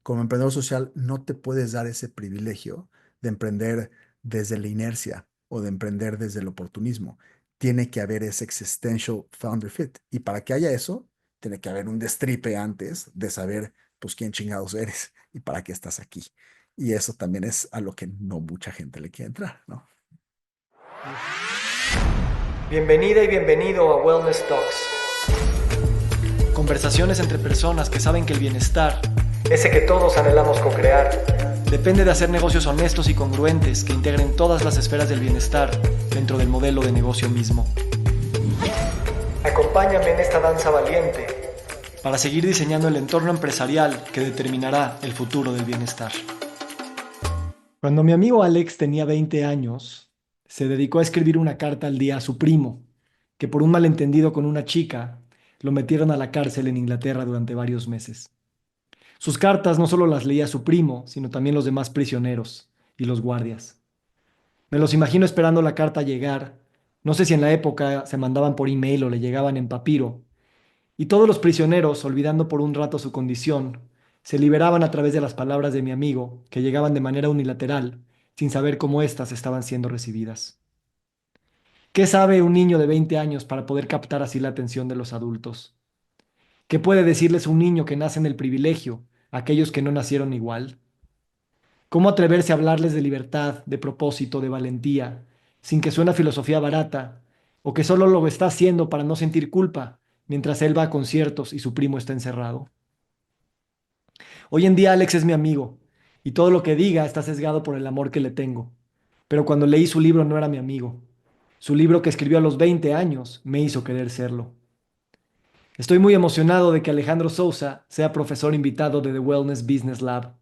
Como emprendedor social no te puedes dar ese privilegio de emprender desde la inercia o de emprender desde el oportunismo. Tiene que haber ese existential founder fit. Y para que haya eso, tiene que haber un destripe antes de saber, pues, quién chingados eres y para qué estás aquí. Y eso también es a lo que no mucha gente le quiere entrar, ¿no? Bienvenida y bienvenido a Wellness Talks. Conversaciones entre personas que saben que el bienestar, ese que todos anhelamos co-crear, depende de hacer negocios honestos y congruentes que integren todas las esferas del bienestar dentro del modelo de negocio mismo. Acompáñame en esta danza valiente para seguir diseñando el entorno empresarial que determinará el futuro del bienestar. Cuando mi amigo Alex tenía 20 años, se dedicó a escribir una carta al día a su primo, que por un malentendido con una chica, lo metieron a la cárcel en Inglaterra durante varios meses. Sus cartas no solo las leía su primo, sino también los demás prisioneros y los guardias. Me los imagino esperando la carta llegar. No sé si en la época se mandaban por email o le llegaban en papiro. Y todos los prisioneros, olvidando por un rato su condición, se liberaban a través de las palabras de mi amigo, que llegaban de manera unilateral, sin saber cómo éstas estaban siendo recibidas. ¿Qué sabe un niño de 20 años para poder captar así la atención de los adultos? ¿Qué puede decirles un niño que nace en el privilegio a aquellos que no nacieron igual? ¿Cómo atreverse a hablarles de libertad, de propósito, de valentía, sin que suene a filosofía barata, o que solo lo está haciendo para no sentir culpa, mientras él va a conciertos y su primo está encerrado? Hoy en día Alex es mi amigo, y todo lo que diga está sesgado por el amor que le tengo. Pero cuando leí su libro no era mi amigo. Su libro que escribió a los 20 años me hizo querer serlo. Estoy muy emocionado de que Alejandro Sousa sea profesor invitado de The Wellness Business Lab.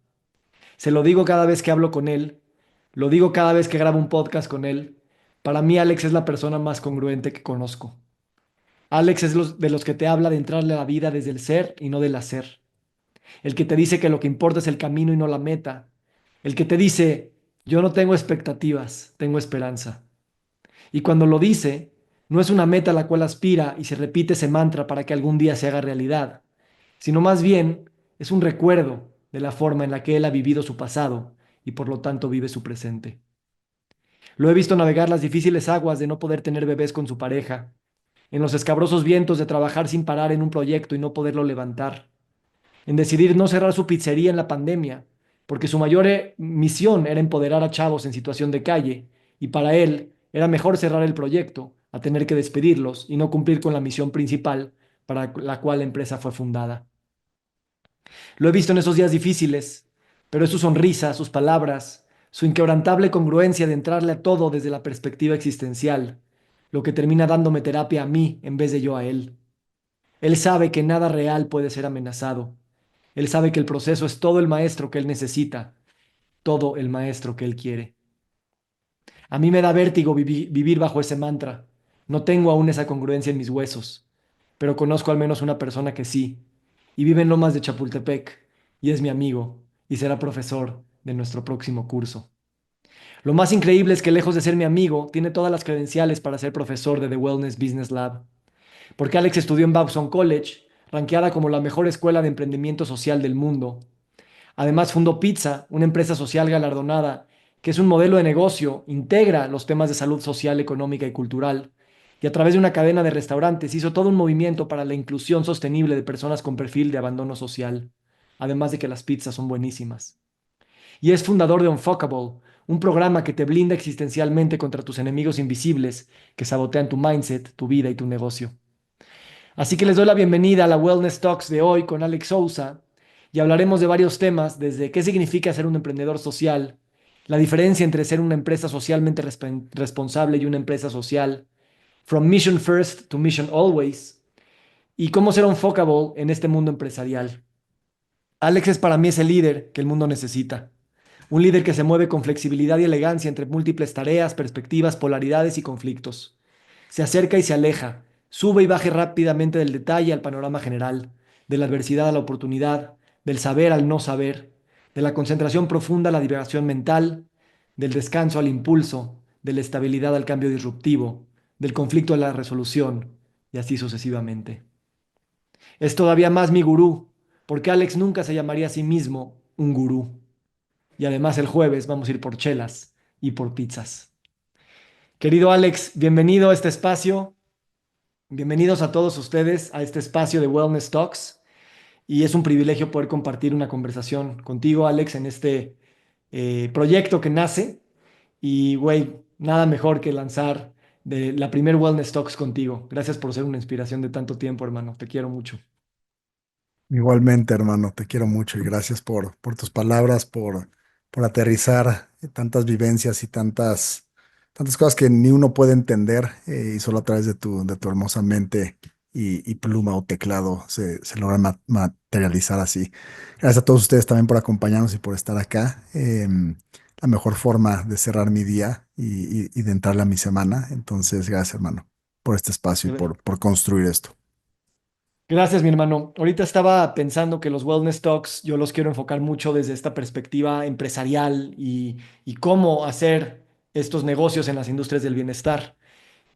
Se lo digo cada vez que hablo con él, lo digo cada vez que grabo un podcast con él. Para mí Alex es la persona más congruente que conozco. Alex es de los que te habla de entrarle a la vida desde el ser y no del hacer. El que te dice que lo que importa es el camino y no la meta. El que te dice, yo no tengo expectativas, tengo esperanza. Y cuando lo dice, no es una meta a la cual aspira y se repite ese mantra para que algún día se haga realidad, sino más bien es un recuerdo de la forma en la que él ha vivido su pasado y por lo tanto vive su presente. Lo he visto navegar las difíciles aguas de no poder tener bebés con su pareja, en los escabrosos vientos de trabajar sin parar en un proyecto y no poderlo levantar, en decidir no cerrar su pizzería en la pandemia, porque su mayor misión era empoderar a chavos en situación de calle, y para él era mejor cerrar el proyecto a tener que despedirlos y no cumplir con la misión principal para la cual la empresa fue fundada. Lo he visto en esos días difíciles, pero es su sonrisa, sus palabras, su inquebrantable congruencia de entrarle a todo desde la perspectiva existencial, lo que termina dándome terapia a mí en vez de yo a él. Él sabe que nada real puede ser amenazado. Él sabe que el proceso es todo el maestro que él necesita, todo el maestro que él quiere. A mí me da vértigo vivir bajo ese mantra. No tengo aún esa congruencia en mis huesos, pero conozco al menos una persona que sí, y vive en Lomas de Chapultepec, y es mi amigo, y será profesor de nuestro próximo curso. Lo más increíble es que lejos de ser mi amigo, tiene todas las credenciales para ser profesor de The Wellness Business Lab, porque Alex estudió en Babson College, rankeada como la mejor escuela de emprendimiento social del mundo. Además, fundó Pizza, una empresa social galardonada, que es un modelo de negocio, integra los temas de salud social, económica y cultural, y a través de una cadena de restaurantes hizo todo un movimiento para la inclusión sostenible de personas con perfil de abandono social, además de que las pizzas son buenísimas. Y es fundador de Unfuckable, un programa que te blinda existencialmente contra tus enemigos invisibles que sabotean tu mindset, tu vida y tu negocio. Así que les doy la bienvenida a la Wellness Talks de hoy con Alex Sousa y hablaremos de varios temas, desde qué significa ser un emprendedor social, la diferencia entre ser una empresa socialmente responsable y una empresa social, from mission first to mission always, y cómo ser unfuckable en este mundo empresarial. Alex es para mí ese líder que el mundo necesita. Un líder que se mueve con flexibilidad y elegancia entre múltiples tareas, perspectivas, polaridades y conflictos. Se acerca y se aleja, sube y baje rápidamente del detalle al panorama general, de la adversidad a la oportunidad, del saber al no saber, de la concentración profunda a la divagación mental, del descanso al impulso, de la estabilidad al cambio disruptivo, del conflicto a la resolución, y así sucesivamente. Es todavía más mi gurú, porque Alex nunca se llamaría a sí mismo un gurú. Y además el jueves vamos a ir por chelas y por pizzas. Querido Alex, bienvenido a este espacio. Bienvenidos a todos ustedes a este espacio de Wellness Talks. Y es un privilegio poder compartir una conversación contigo, Alex, en este proyecto que nace. Y, güey, nada mejor que lanzar de la primer Wellness Talks contigo. Gracias por ser una inspiración de tanto tiempo, hermano. Te quiero mucho. Igualmente, hermano, te quiero mucho y gracias por tus palabras, por aterrizar tantas vivencias y tantas cosas que ni uno puede entender y solo a través de tu hermosa mente y pluma o teclado se logra materializar así. Gracias a todos ustedes también por acompañarnos y por estar acá. La mejor forma de cerrar mi día y de entrarle a mi semana. Entonces, gracias, hermano, por este espacio y por construir esto. Gracias, mi hermano. Ahorita estaba pensando que los Wellness Talks yo los quiero enfocar mucho desde esta perspectiva empresarial y cómo hacer estos negocios en las industrias del bienestar.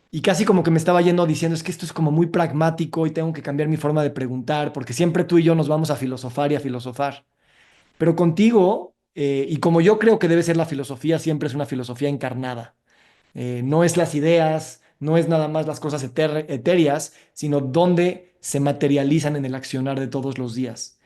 Y casi como que me estaba yendo diciendo, es que esto es como muy pragmático y tengo que cambiar mi forma de preguntar, porque siempre tú y yo nos vamos a filosofar y a filosofar. Pero contigo, y como yo creo que debe ser la filosofía, siempre es una filosofía encarnada. No es las ideas, no es nada más las cosas etéreas, sino donde se materializan en el accionar de todos los días.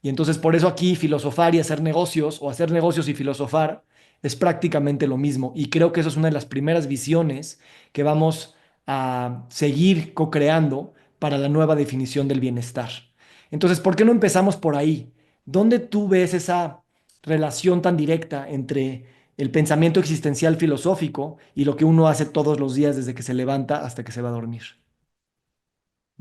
Y entonces por eso aquí filosofar y hacer negocios, o hacer negocios y filosofar, es prácticamente lo mismo. Y creo que eso es una de las primeras visiones que vamos a seguir co-creando para la nueva definición del bienestar. Entonces, ¿por qué no empezamos por ahí? ¿Dónde tú ves esa relación tan directa entre el pensamiento existencial filosófico y lo que uno hace todos los días desde que se levanta hasta que se va a dormir?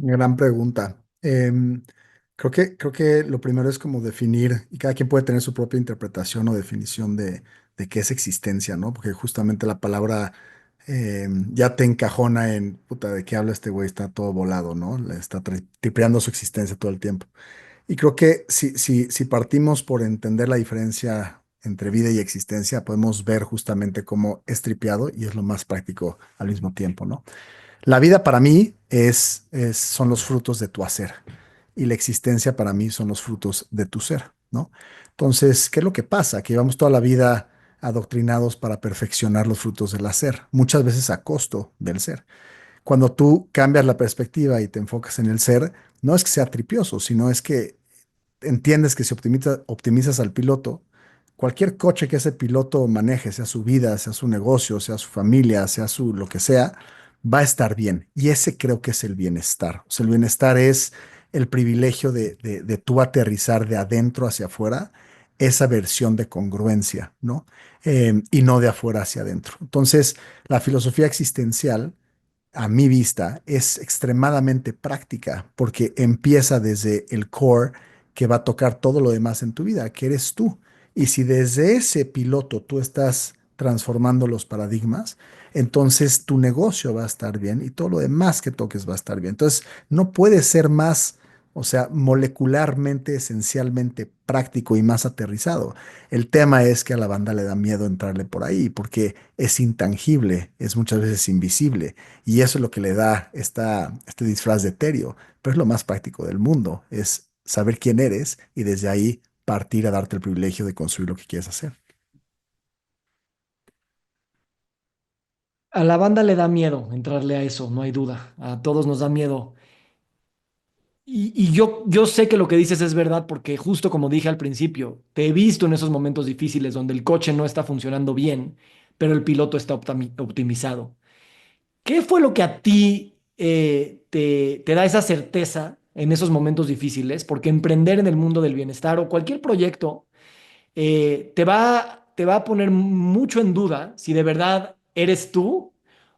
Gran pregunta. Creo que lo primero es como definir, y cada quien puede tener su propia interpretación o definición de qué es existencia, ¿no? Porque justamente la palabra ya te encajona en, puta, ¿de qué habla este güey? Está todo volado, ¿no? Le está tripeando su existencia todo el tiempo. Y creo que si partimos por entender la diferencia entre vida y existencia, podemos ver justamente cómo es tripeado y es lo más práctico al mismo tiempo, ¿no? La vida para mí son los frutos de tu hacer y la existencia para mí son los frutos de tu ser, ¿no? Entonces, ¿qué es lo que pasa? Que llevamos toda la vida adoctrinados para perfeccionar los frutos del hacer, muchas veces a costo del ser. Cuando tú cambias la perspectiva y te enfocas en el ser, no es que sea tripioso, sino es que entiendes que si optimizas al piloto, cualquier coche que ese piloto maneje, sea su vida, sea su negocio, sea su familia, sea su lo que sea, va a estar bien. Y ese creo que es el bienestar. O sea, el bienestar es el privilegio de tú aterrizar de adentro hacia afuera esa versión de congruencia, ¿no? Y no de afuera hacia adentro. Entonces, la filosofía existencial a mi vista, es extremadamente práctica porque empieza desde el core que va a tocar todo lo demás en tu vida, que eres tú. Y si desde ese piloto tú estás transformando los paradigmas, entonces tu negocio va a estar bien y todo lo demás que toques va a estar bien. Entonces, no puede ser más, o sea, molecularmente, esencialmente práctico y más aterrizado. El tema es que a la banda le da miedo entrarle por ahí porque es intangible, es muchas veces invisible. Y eso es lo que le da este disfraz de etéreo, pero es lo más práctico del mundo, es saber quién eres y desde ahí partir a darte el privilegio de construir lo que quieres hacer. A la banda le da miedo entrarle a eso, no hay duda. A todos nos da miedo. Y yo sé que lo que dices es verdad porque justo como dije al principio, te he visto en esos momentos difíciles donde el coche no está funcionando bien, pero el piloto está optimizado. ¿Qué fue lo que a ti te da esa certeza en esos momentos difíciles? Porque emprender en el mundo del bienestar o cualquier proyecto te va a poner mucho en duda si de verdad eres tú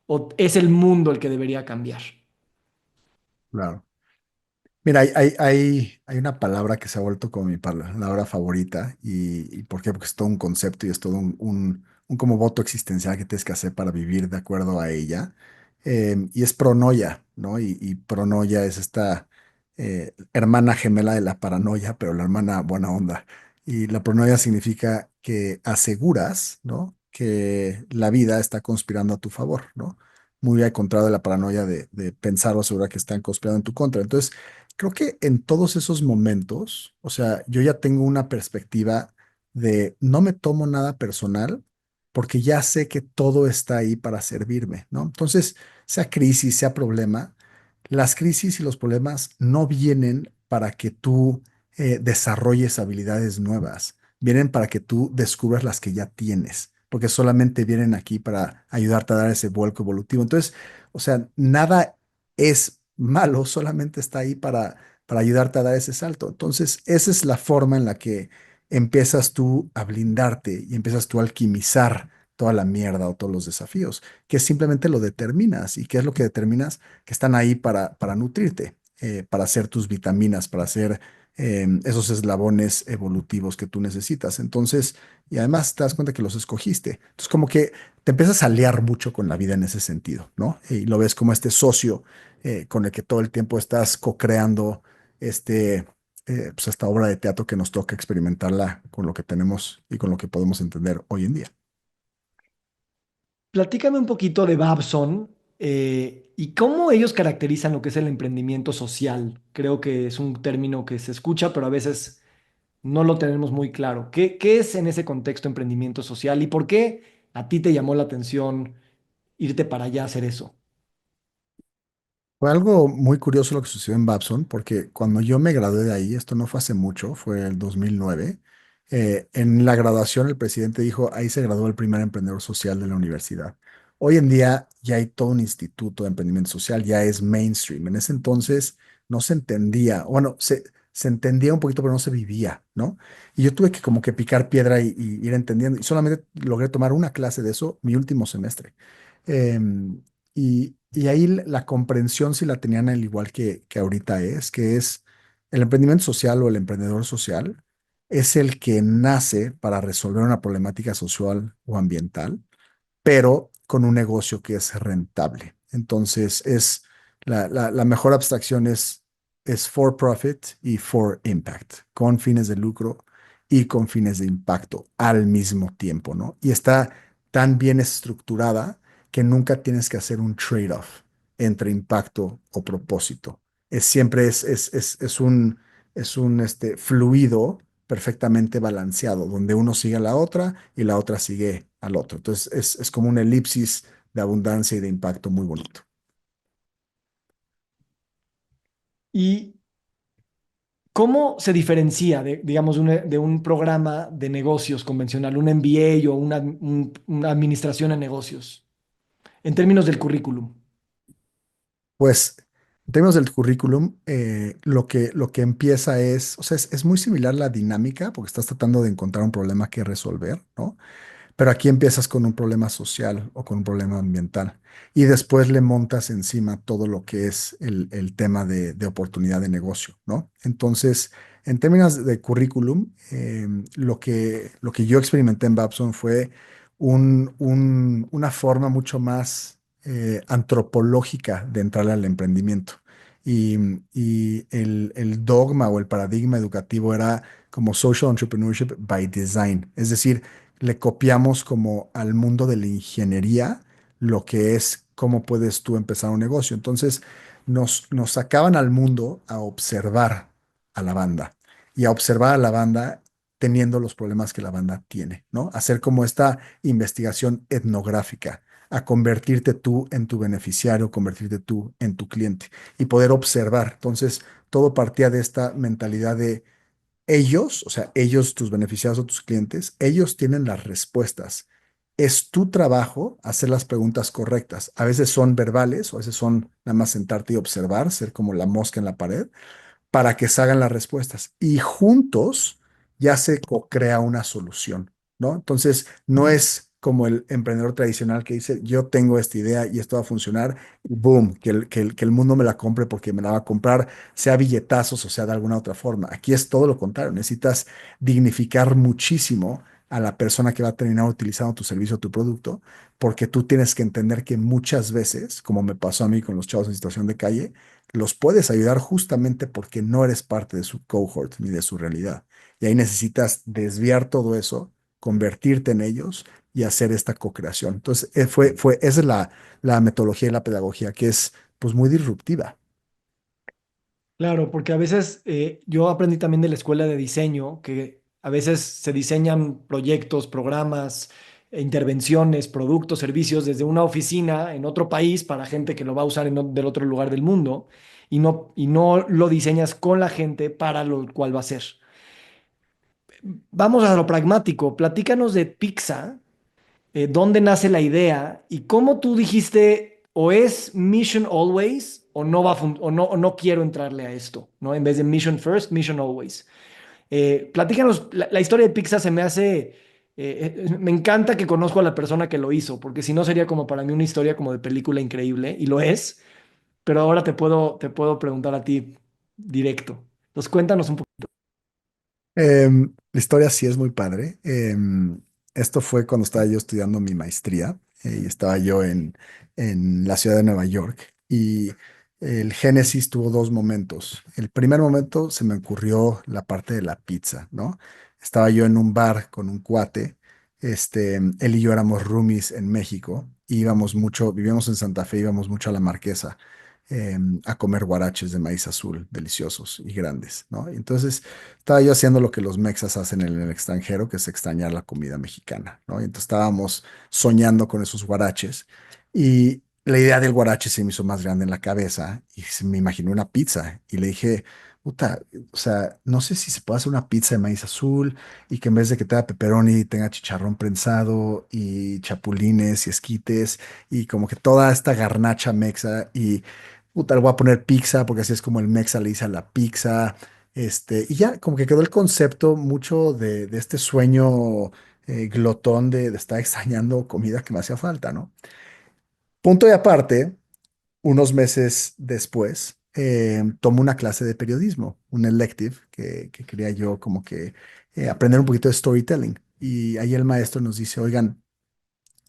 o es el mundo el que debería cambiar. Claro. Mira, hay una palabra que se ha vuelto como mi palabra favorita. ¿Y por qué? Porque es todo un concepto y es todo un como voto existencial que tienes que hacer para vivir de acuerdo a ella. Y es pronoia, ¿no? Y pronoia es esta hermana gemela de la paranoia, pero la hermana buena onda. Y la pronoia significa que aseguras, ¿no? Que la vida está conspirando a tu favor, ¿no? Muy al contrario de la paranoia de pensar o asegurar que están conspirando en tu contra. Entonces, creo que en todos esos momentos, o sea, yo ya tengo una perspectiva, de no me tomo nada personal porque ya sé que todo está ahí para servirme, ¿no? Entonces, sea crisis, sea problema, las crisis y los problemas no vienen para que tú desarrolles habilidades nuevas, vienen para que tú descubras las que ya tienes, porque solamente vienen aquí para ayudarte a dar ese vuelco evolutivo. Entonces, o sea, nada es malo, solamente está ahí para ayudarte a dar ese salto. Entonces, esa es la forma en la que empiezas tú a blindarte y empiezas tú a alquimizar toda la mierda o todos los desafíos, que simplemente lo determinas. ¿Y qué es lo que determinas? Que están ahí para nutrirte, para hacer tus vitaminas, para hacer esos eslabones evolutivos que tú necesitas. Entonces, y además te das cuenta que los escogiste. Entonces, como que te empiezas a liar mucho con la vida en ese sentido, ¿no? Y lo ves como este socio con el que todo el tiempo estás co-creando este, pues esta obra de teatro que nos toca experimentarla con lo que tenemos y con lo que podemos entender hoy en día. Platícame un poquito de Babson y cómo ellos caracterizan lo que es el emprendimiento social. Creo que es un término que se escucha, pero a veces no lo tenemos muy claro. ¿Qué es en ese contexto emprendimiento social y por qué a ti te llamó la atención irte para allá a hacer eso? Fue algo muy curioso lo que sucedió en Babson, porque cuando yo me gradué de ahí, esto no fue hace mucho, fue el 2009, en la graduación el presidente dijo, ahí se graduó el primer emprendedor social de la universidad. Hoy en día ya hay todo un instituto de emprendimiento social, ya es mainstream. En ese entonces no se entendía, bueno, se entendía un poquito, pero no se vivía, ¿no? Y yo tuve que como que picar piedra y ir entendiendo, y solamente logré tomar una clase de eso mi último semestre. Em, y ahí la comprensión si la tenían al igual que ahorita es, que es el emprendimiento social o el emprendedor social, es el que nace para resolver una problemática social o ambiental pero con un negocio que es rentable. Entonces, la mejor abstracción es for profit y for impact, con fines de lucro y con fines de impacto al mismo tiempo, ¿no? Y está tan bien estructurada que nunca tienes que hacer un trade-off entre impacto o propósito. Siempre es un fluido perfectamente balanceado, donde uno sigue a la otra y la otra sigue al otro. Entonces es como una elipsis de abundancia y de impacto muy bonito. ¿Y cómo se diferencia, digamos, de un programa de negocios convencional, un MBA o una administración en negocios, en términos del currículum? Pues en términos del currículum, lo que empieza o sea, es muy similar la dinámica porque estás tratando de encontrar un problema que resolver, ¿no? Pero aquí empiezas con un problema social o con un problema ambiental y después le montas encima todo lo que es el tema de oportunidad de negocio, ¿no? Entonces, en términos de currículum, lo que yo experimenté en Babson fue una forma mucho más antropológica de entrar al emprendimiento. Y, y el dogma o el paradigma educativo era como social entrepreneurship by design, es decir, le copiamos como al mundo de la ingeniería lo que es cómo puedes tú empezar un negocio. Entonces nos sacaban al mundo a observar a la banda y a observar a la banda teniendo los problemas que la banda tiene, ¿no? Hacer como esta investigación etnográfica, a convertirte tú en tu beneficiario, convertirte tú en tu cliente y poder observar. Entonces, todo partía de esta mentalidad de ellos, o sea, ellos, tus beneficiados o tus clientes, ellos tienen las respuestas. Es tu trabajo hacer las preguntas correctas. A veces son verbales o a veces son nada más sentarte y observar, ser como la mosca en la pared, para que salgan las respuestas. Y juntos ya se crea una solución, ¿no? Entonces, no es como el emprendedor tradicional que dice, yo tengo esta idea y esto va a funcionar, y boom, que el mundo me la compre porque me la va a comprar, sea billetazos o sea de alguna otra forma. Aquí es todo lo contrario, necesitas dignificar muchísimo a la persona que va a terminar utilizando tu servicio o tu producto, porque tú tienes que entender que muchas veces, como me pasó a mí con los chavos en situación de calle, los puedes ayudar justamente porque no eres parte de su cohort ni de su realidad. Y ahí necesitas desviar todo eso, convertirte en ellos y hacer esta co-creación. Entonces, esa es la metodología y la pedagogía que es pues muy disruptiva. Claro, porque a veces yo aprendí también de la escuela de diseño que A veces se diseñan proyectos, programas, intervenciones, productos, servicios desde una oficina en otro país para gente que lo va a usar del otro lugar del mundo y no lo diseñas con la gente para lo cual va a ser. Vamos a lo pragmático. Platícanos de Pizza, dónde nace la idea y cómo tú dijiste o es Mission Always o no o no quiero entrarle a esto, ¿no? En vez de Mission First, Mission Always. Platícanos, la historia de Pizza se me hace, me encanta que conozco a la persona que lo hizo, porque si no sería como para mí una historia como de película increíble, y lo es, pero ahora te puedo preguntar a ti directo. Entonces cuéntanos un poco. La historia sí es muy padre. Esto fue cuando estaba yo estudiando mi maestría y estaba yo en la ciudad de Nueva York y el génesis tuvo dos momentos. El primer momento se me ocurrió la parte de la pizza, ¿no? Estaba yo en un bar con un cuate, él y yo éramos roomies en México, y íbamos mucho, vivíamos en Santa Fe, íbamos mucho a la Marquesa a comer guaraches de maíz azul, deliciosos y grandes, ¿no? Y entonces estaba yo haciendo lo que los mexas hacen en el extranjero, que es extrañar la comida mexicana, ¿no? Y entonces estábamos soñando con esos guaraches y la idea del guarache se me hizo más grande en la cabeza y se me imaginó una pizza y le dije, puta, o sea, no sé si se puede hacer una pizza de maíz azul y que en vez de que tenga pepperoni tenga chicharrón prensado y chapulines y esquites y como que toda esta garnacha mexa y puta, le voy a poner pizza porque así es como el mexa le dice a la pizza. Y ya como que quedó el concepto mucho de este sueño glotón de estar extrañando comida que me hacía falta, ¿no? Punto y aparte, unos meses después, tomo una clase de periodismo, un elective que quería yo como que aprender un poquito de storytelling. Y ahí el maestro nos dice, oigan,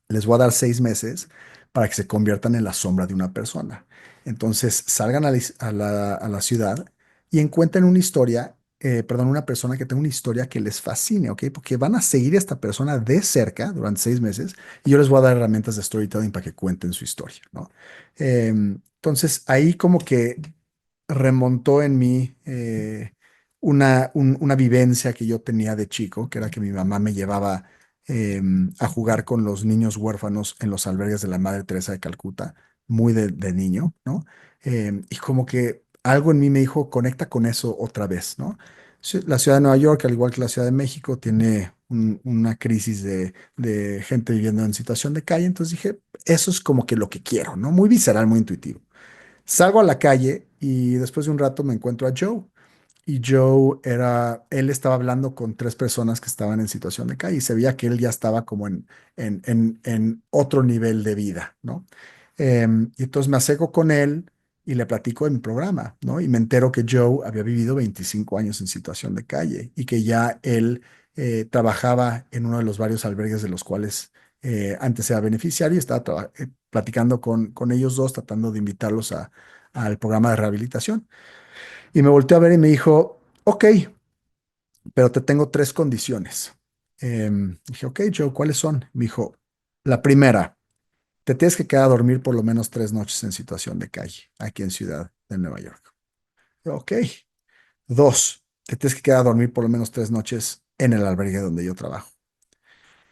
les voy a dar 6 meses para que se conviertan en la sombra de una persona. Entonces salgan a la ciudad y encuentren una historia, perdón, una persona que tenga una historia que les fascine, ¿ok? Porque van a seguir a esta persona de cerca durante 6 meses y yo les voy a dar herramientas de storytelling para que cuenten su historia, ¿no? Entonces ahí como que remontó en mí una vivencia que yo tenía de chico, que era que mi mamá me llevaba a jugar con los niños huérfanos en los albergues de la Madre Teresa de Calcuta, muy de niño, ¿no? Y como que algo en mí me dijo, conecta con eso otra vez, ¿no? La ciudad de Nueva York, al igual que la Ciudad de México, tiene una crisis de gente viviendo en situación de calle, entonces dije, eso es como que lo que quiero, ¿no? Muy visceral, muy intuitivo. Salgo a la calle y después de un rato me encuentro a Joe. Y él estaba hablando con tres personas que estaban en situación de calle y se veía que él ya estaba como en otro nivel de vida, ¿no? Y entonces me acerco con él y le platico de mi programa, ¿no? Y me entero que Joe había vivido 25 años en situación de calle y que ya él trabajaba en uno de los varios albergues de los cuales antes era beneficiario y estaba platicando con ellos dos, tratando de invitarlos al programa de rehabilitación. Y me volteó a ver y me dijo, ok, pero te tengo tres condiciones. Dije, ok, Joe, ¿cuáles son? Me dijo, la primera, te tienes que quedar a dormir por lo menos 3 noches en situación de calle, aquí en Ciudad de Nueva York. Ok. Dos, te tienes que quedar a dormir por lo menos 3 noches en el albergue donde yo trabajo.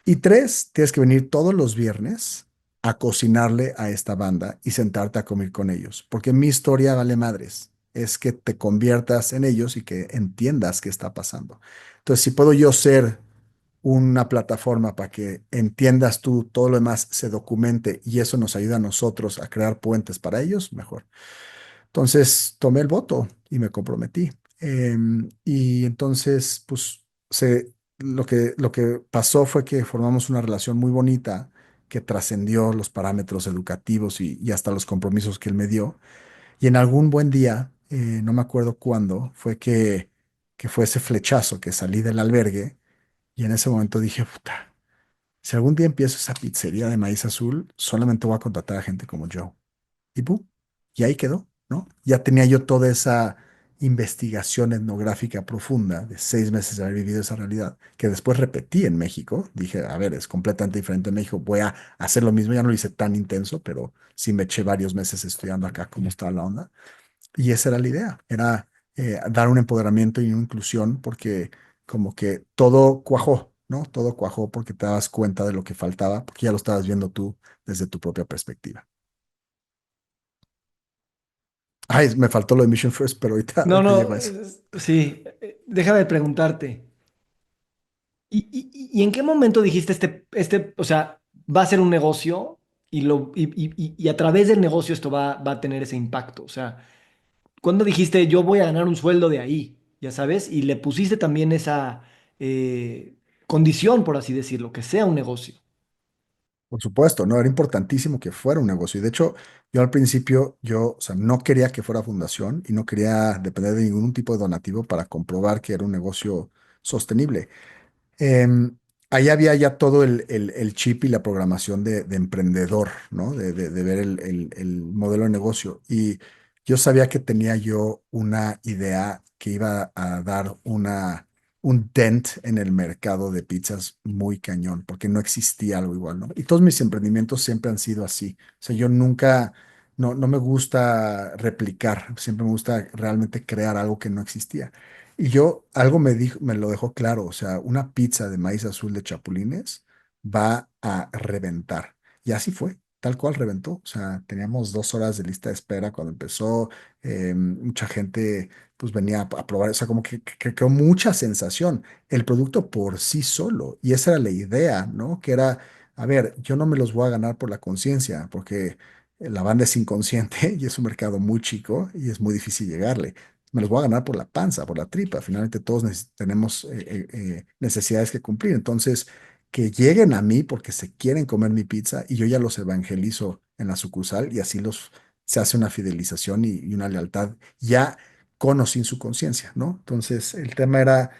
Y tres, tienes que venir todos los viernes a cocinarle a esta banda y sentarte a comer con ellos, porque mi historia vale madres, es que te conviertas en ellos y que entiendas qué está pasando. Entonces, si puedo yo ser una plataforma para que entiendas tú todo lo demás, se documente y eso nos ayuda a nosotros a crear puentes para ellos, mejor. Entonces tomé el voto y me comprometí. Y entonces, pues, lo que pasó fue que formamos una relación muy bonita que trascendió los parámetros educativos y hasta los compromisos que él me dio. Y en algún buen día, no me acuerdo cuándo, fue que fue ese flechazo que salí del albergue y en ese momento dije, puta, si algún día empiezo esa pizzería de maíz azul, solamente voy a contratar a gente como yo. Y ¡pum! Y ahí quedó, ¿no? Ya tenía yo toda esa investigación etnográfica profunda de 6 meses de haber vivido esa realidad, que después repetí en México. Dije, a ver, es completamente diferente en México, voy a hacer lo mismo. Ya no lo hice tan intenso, pero sí me eché varios meses estudiando acá cómo estaba la onda. Y esa era la idea, era dar un empoderamiento y una inclusión, porque como que todo cuajó, ¿no? Todo cuajó porque te das cuenta de lo que faltaba, porque ya lo estabas viendo tú desde tu propia perspectiva. Ay, me faltó lo de Mission First, pero ahorita, No, ahorita no, llego a eso. sí, déjame preguntarte. ¿Y en qué momento dijiste o sea, va a ser un negocio y a través del negocio esto va a tener ese impacto? O sea, ¿cuándo dijiste yo voy a ganar un sueldo de ahí? Ya sabes, y le pusiste también esa condición, por así decirlo, que sea un negocio. Por supuesto, no, era importantísimo que fuera un negocio. Y de hecho, yo al principio, o sea, no quería que fuera fundación y no quería depender de ningún tipo de donativo para comprobar que era un negocio sostenible. Em, Ahí había ya todo el chip y la programación de emprendedor, ¿no? De ver el modelo de negocio. Y yo sabía que tenía yo una idea que iba a dar un dent en el mercado de pizzas muy cañón, porque no existía algo igual, ¿no? Y todos mis emprendimientos siempre han sido así. O sea, yo nunca, no me gusta replicar, siempre me gusta realmente crear algo que no existía. Y yo, algo me dijo, me lo dejó claro, o sea, una pizza de maíz azul de chapulines va a reventar. Y así fue, tal cual reventó. O sea, teníamos 2 horas de lista de espera cuando empezó. Mucha gente pues venía a probar, o sea, como que creó mucha sensación el producto por sí solo. Y esa era la idea, ¿no? Que era, a ver, yo no me los voy a ganar por la conciencia, porque la banda es inconsciente y es un mercado muy chico y es muy difícil llegarle. Me los voy a ganar por la panza, por la tripa. Finalmente todos tenemos necesidades que cumplir. Entonces, que lleguen a mí porque se quieren comer mi pizza y yo ya los evangelizo en la sucursal y así se hace una fidelización y una lealtad ya con o sin su conciencia, ¿no? Entonces, el tema era,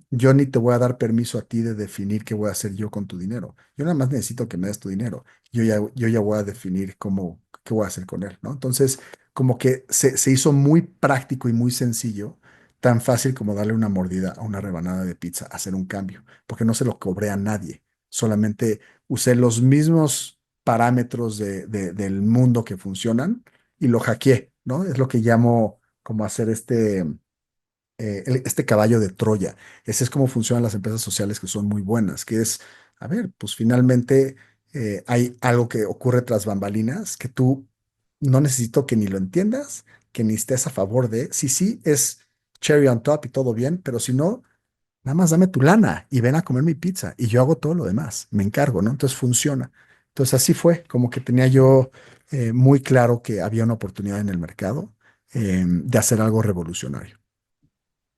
yo ni te voy a dar permiso a ti de definir qué voy a hacer yo con tu dinero. Yo nada más necesito que me des tu dinero. Yo ya voy a definir qué voy a hacer con él, ¿no? Entonces, como que se hizo muy práctico y muy sencillo, tan fácil como darle una mordida a una rebanada de pizza, hacer un cambio, porque no se lo cobré a nadie, solamente usé los mismos parámetros del mundo que funcionan y lo hackeé, ¿no? Es lo que llamo como hacer este caballo de Troya. Ese es cómo funcionan las empresas sociales que son muy buenas, que es, a ver, pues finalmente hay algo que ocurre tras bambalinas que tú no necesito que ni lo entiendas, que ni estés a favor de. Sí, sí, es cherry on top y todo bien, pero si no, nada más dame tu lana y ven a comer mi pizza y yo hago todo lo demás, me encargo, ¿no? Entonces funciona. Entonces así fue, como que tenía yo muy claro que había una oportunidad en el mercado de hacer algo revolucionario.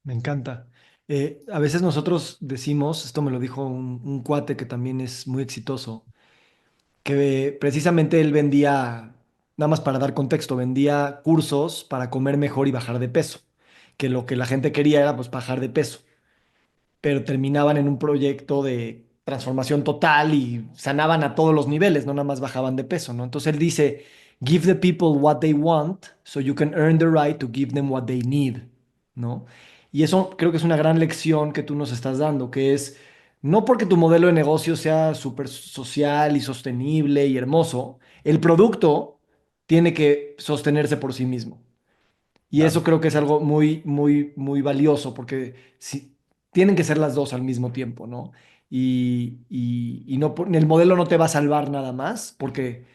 Me encanta. A veces nosotros decimos, esto me lo dijo un cuate que también es muy exitoso, que precisamente él vendía, nada más para dar contexto, vendía cursos para comer mejor y bajar de peso, que lo que la gente quería era pues bajar de peso, pero terminaban en un proyecto de transformación total y sanaban a todos los niveles, no nada más bajaban de peso, ¿no? Entonces él dice, give the people what they want so you can earn the right to give them what they need, ¿no? Y eso creo que es una gran lección que tú nos estás dando, que es, no porque tu modelo de negocio sea súper social y sostenible y hermoso, el producto tiene que sostenerse por sí mismo. Y eso Claro. creo que es algo muy, muy, muy valioso porque tienen que ser las dos al mismo tiempo, ¿no? Y no, el modelo no te va a salvar nada más porque,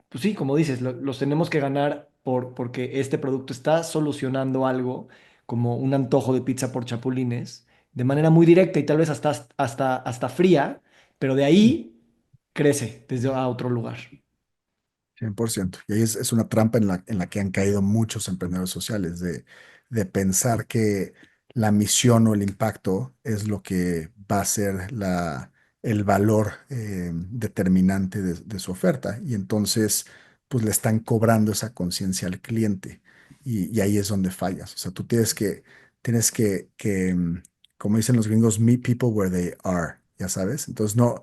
pues sí, como dices, los tenemos que ganar porque este producto está solucionando algo como un antojo de pizza por chapulines de manera muy directa y tal vez hasta fría, pero de ahí crece desde a otro lugar. 100%. Y ahí es una trampa en la que han caído muchos emprendedores sociales, de pensar que la misión o el impacto es lo que va a ser el valor determinante de su oferta. Y entonces, pues le están cobrando esa conciencia al cliente. Y ahí es donde fallas. O sea, tú tienes que, como dicen los gringos, meet people where they are, ya sabes. Entonces, no,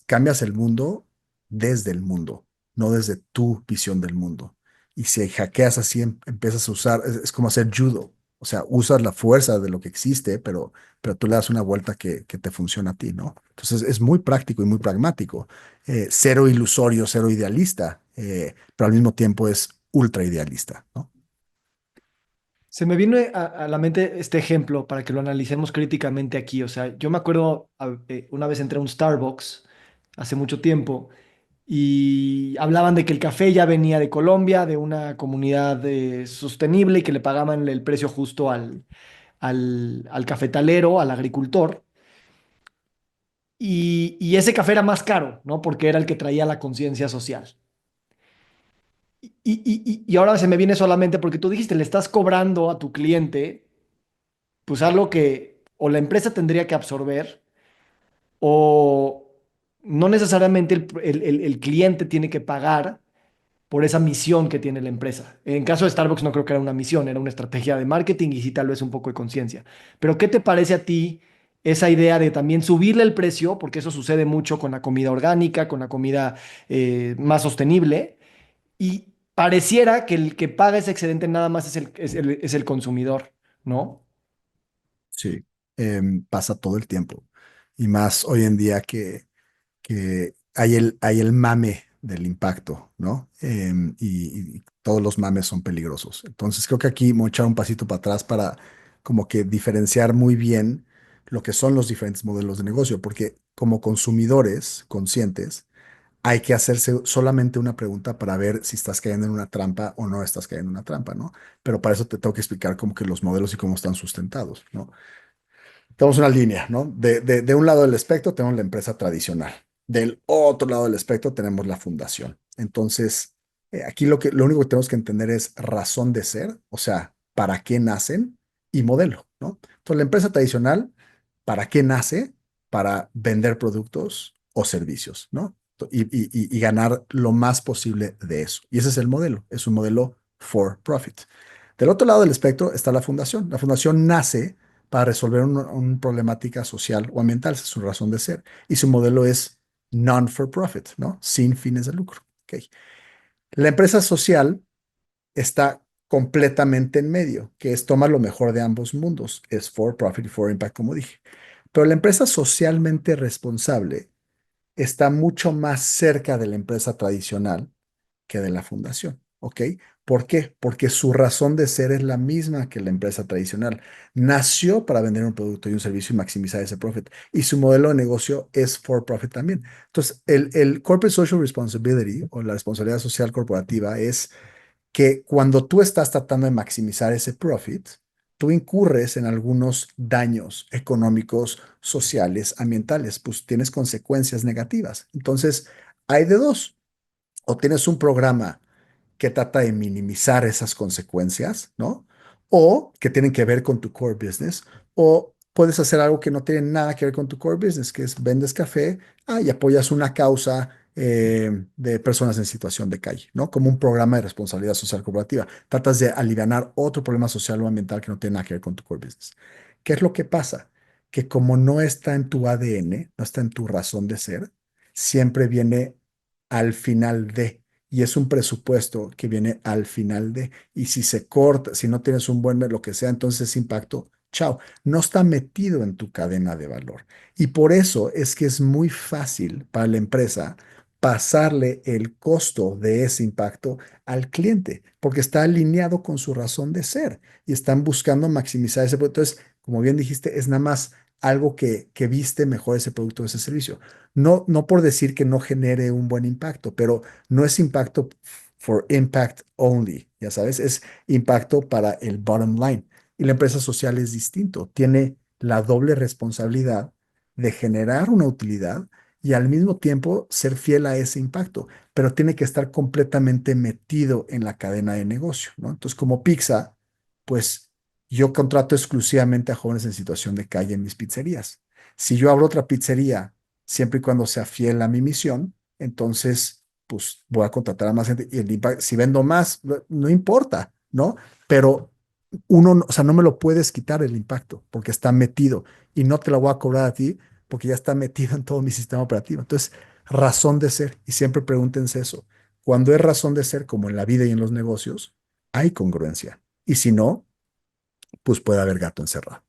cambias el mundo desde el mundo, no desde tu visión del mundo. Y si hackeas así, empiezas a usar, es como hacer judo. O sea, usas la fuerza de lo que existe, pero tú le das una vuelta que te funciona a ti, ¿no? Entonces es muy práctico y muy pragmático. Cero ilusorio, cero idealista, pero al mismo tiempo es ultra idealista, ¿no? Se me viene a la mente este ejemplo para que lo analicemos críticamente aquí. O sea, yo me acuerdo una vez entré a un Starbucks hace mucho tiempo y hablaban de que el café ya venía de Colombia, de una comunidad sostenible y que le pagaban el precio justo al cafetalero, al agricultor. Y ese café era más caro, ¿no? Porque era el que traía la conciencia social. Y ahora se me viene solamente porque tú dijiste, le estás cobrando a tu cliente, pues algo que o la empresa tendría que absorber o no necesariamente el cliente tiene que pagar por esa misión que tiene la empresa. En caso de Starbucks no creo que era una misión, era una estrategia de marketing y sí tal vez un poco de conciencia. Pero ¿qué te parece a ti esa idea de también subirle el precio? Porque eso sucede mucho con la comida orgánica, con la comida más sostenible. Y pareciera que el que paga ese excedente nada más es el consumidor, ¿no? Sí, pasa todo el tiempo. Y más hoy en día que hay el mame del impacto, ¿no? Y todos los mames son peligrosos. Entonces creo que aquí me voy a echar un pasito para atrás para como que diferenciar muy bien lo que son los diferentes modelos de negocio, porque como consumidores conscientes, hay que hacerse solamente una pregunta para ver si estás cayendo en una trampa o no estás cayendo en una trampa, ¿no? Pero para eso te tengo que explicar como que los modelos y cómo están sustentados, ¿no? Tenemos una línea, ¿no? De un lado del espectro tenemos la empresa tradicional. Del otro lado del espectro tenemos la fundación. Entonces, aquí lo único que tenemos que entender es razón de ser, o sea, para qué nacen y modelo, ¿no? Entonces, la empresa tradicional, ¿para qué nace? Para vender productos o servicios, ¿no? Y ganar lo más posible de eso. Y ese es el modelo, es un modelo for profit. Del otro lado del espectro está la fundación. La fundación nace para resolver una problemática social o ambiental, esa es su razón de ser. Y su modelo es non-for-profit, ¿no? Sin fines de lucro. Okay. La empresa social está completamente en medio, que es toma lo mejor de ambos mundos, es for profit y for impact, como dije. Pero la empresa socialmente responsable está mucho más cerca de la empresa tradicional que de la fundación. ¿Ok? ¿Por qué? Porque su razón de ser es la misma que la empresa tradicional. Nació para vender un producto y un servicio y maximizar ese profit. Y su modelo de negocio es for profit también. Entonces, el Corporate Social Responsibility o la responsabilidad social corporativa es que cuando tú estás tratando de maximizar ese profit, tú incurres en algunos daños económicos, sociales, ambientales, pues tienes consecuencias negativas. Entonces, hay de dos. O tienes un programa que trata de minimizar esas consecuencias, ¿no? O que tienen que ver con tu core business, o puedes hacer algo que no tiene nada que ver con tu core business, que es vendes café, y apoyas una causa de personas en situación de calle, ¿no? Como un programa de responsabilidad social corporativa. Tratas de alivianar otro problema social o ambiental que no tiene nada que ver con tu core business. ¿Qué es lo que pasa? Que como no está en tu ADN, no está en tu razón de ser, siempre viene al final de y es un presupuesto que viene al final de, y si se corta, si no tienes un buen mes, lo que sea, entonces ese impacto, chao, no está metido en tu cadena de valor. Y por eso es que es muy fácil para la empresa pasarle el costo de ese impacto al cliente, porque está alineado con su razón de ser y están buscando maximizar ese producto. Entonces, como bien dijiste, es nada más algo que viste mejor ese producto o ese servicio. No, no por decir que no genere un buen impacto, pero no es impacto for impact only, ya sabes, es impacto para el bottom line. Y la empresa social es distinto, tiene la doble responsabilidad de generar una utilidad y al mismo tiempo ser fiel a ese impacto, pero tiene que estar completamente metido en la cadena de negocio, ¿no? Entonces, como pizza, pues yo contrato exclusivamente a jóvenes en situación de calle en mis pizzerías. Si yo abro otra pizzería, siempre y cuando sea fiel a mi misión, entonces, pues voy a contratar a más gente y si vendo más, no importa, ¿no? Pero o sea, no me lo puedes quitar el impacto porque está metido y no te lo voy a cobrar a ti porque ya está metido en todo mi sistema operativo. Entonces, razón de ser y siempre pregúntense eso. Cuando es razón de ser, como en la vida y en los negocios, hay congruencia. Y si no, pues puede haber gato encerrado.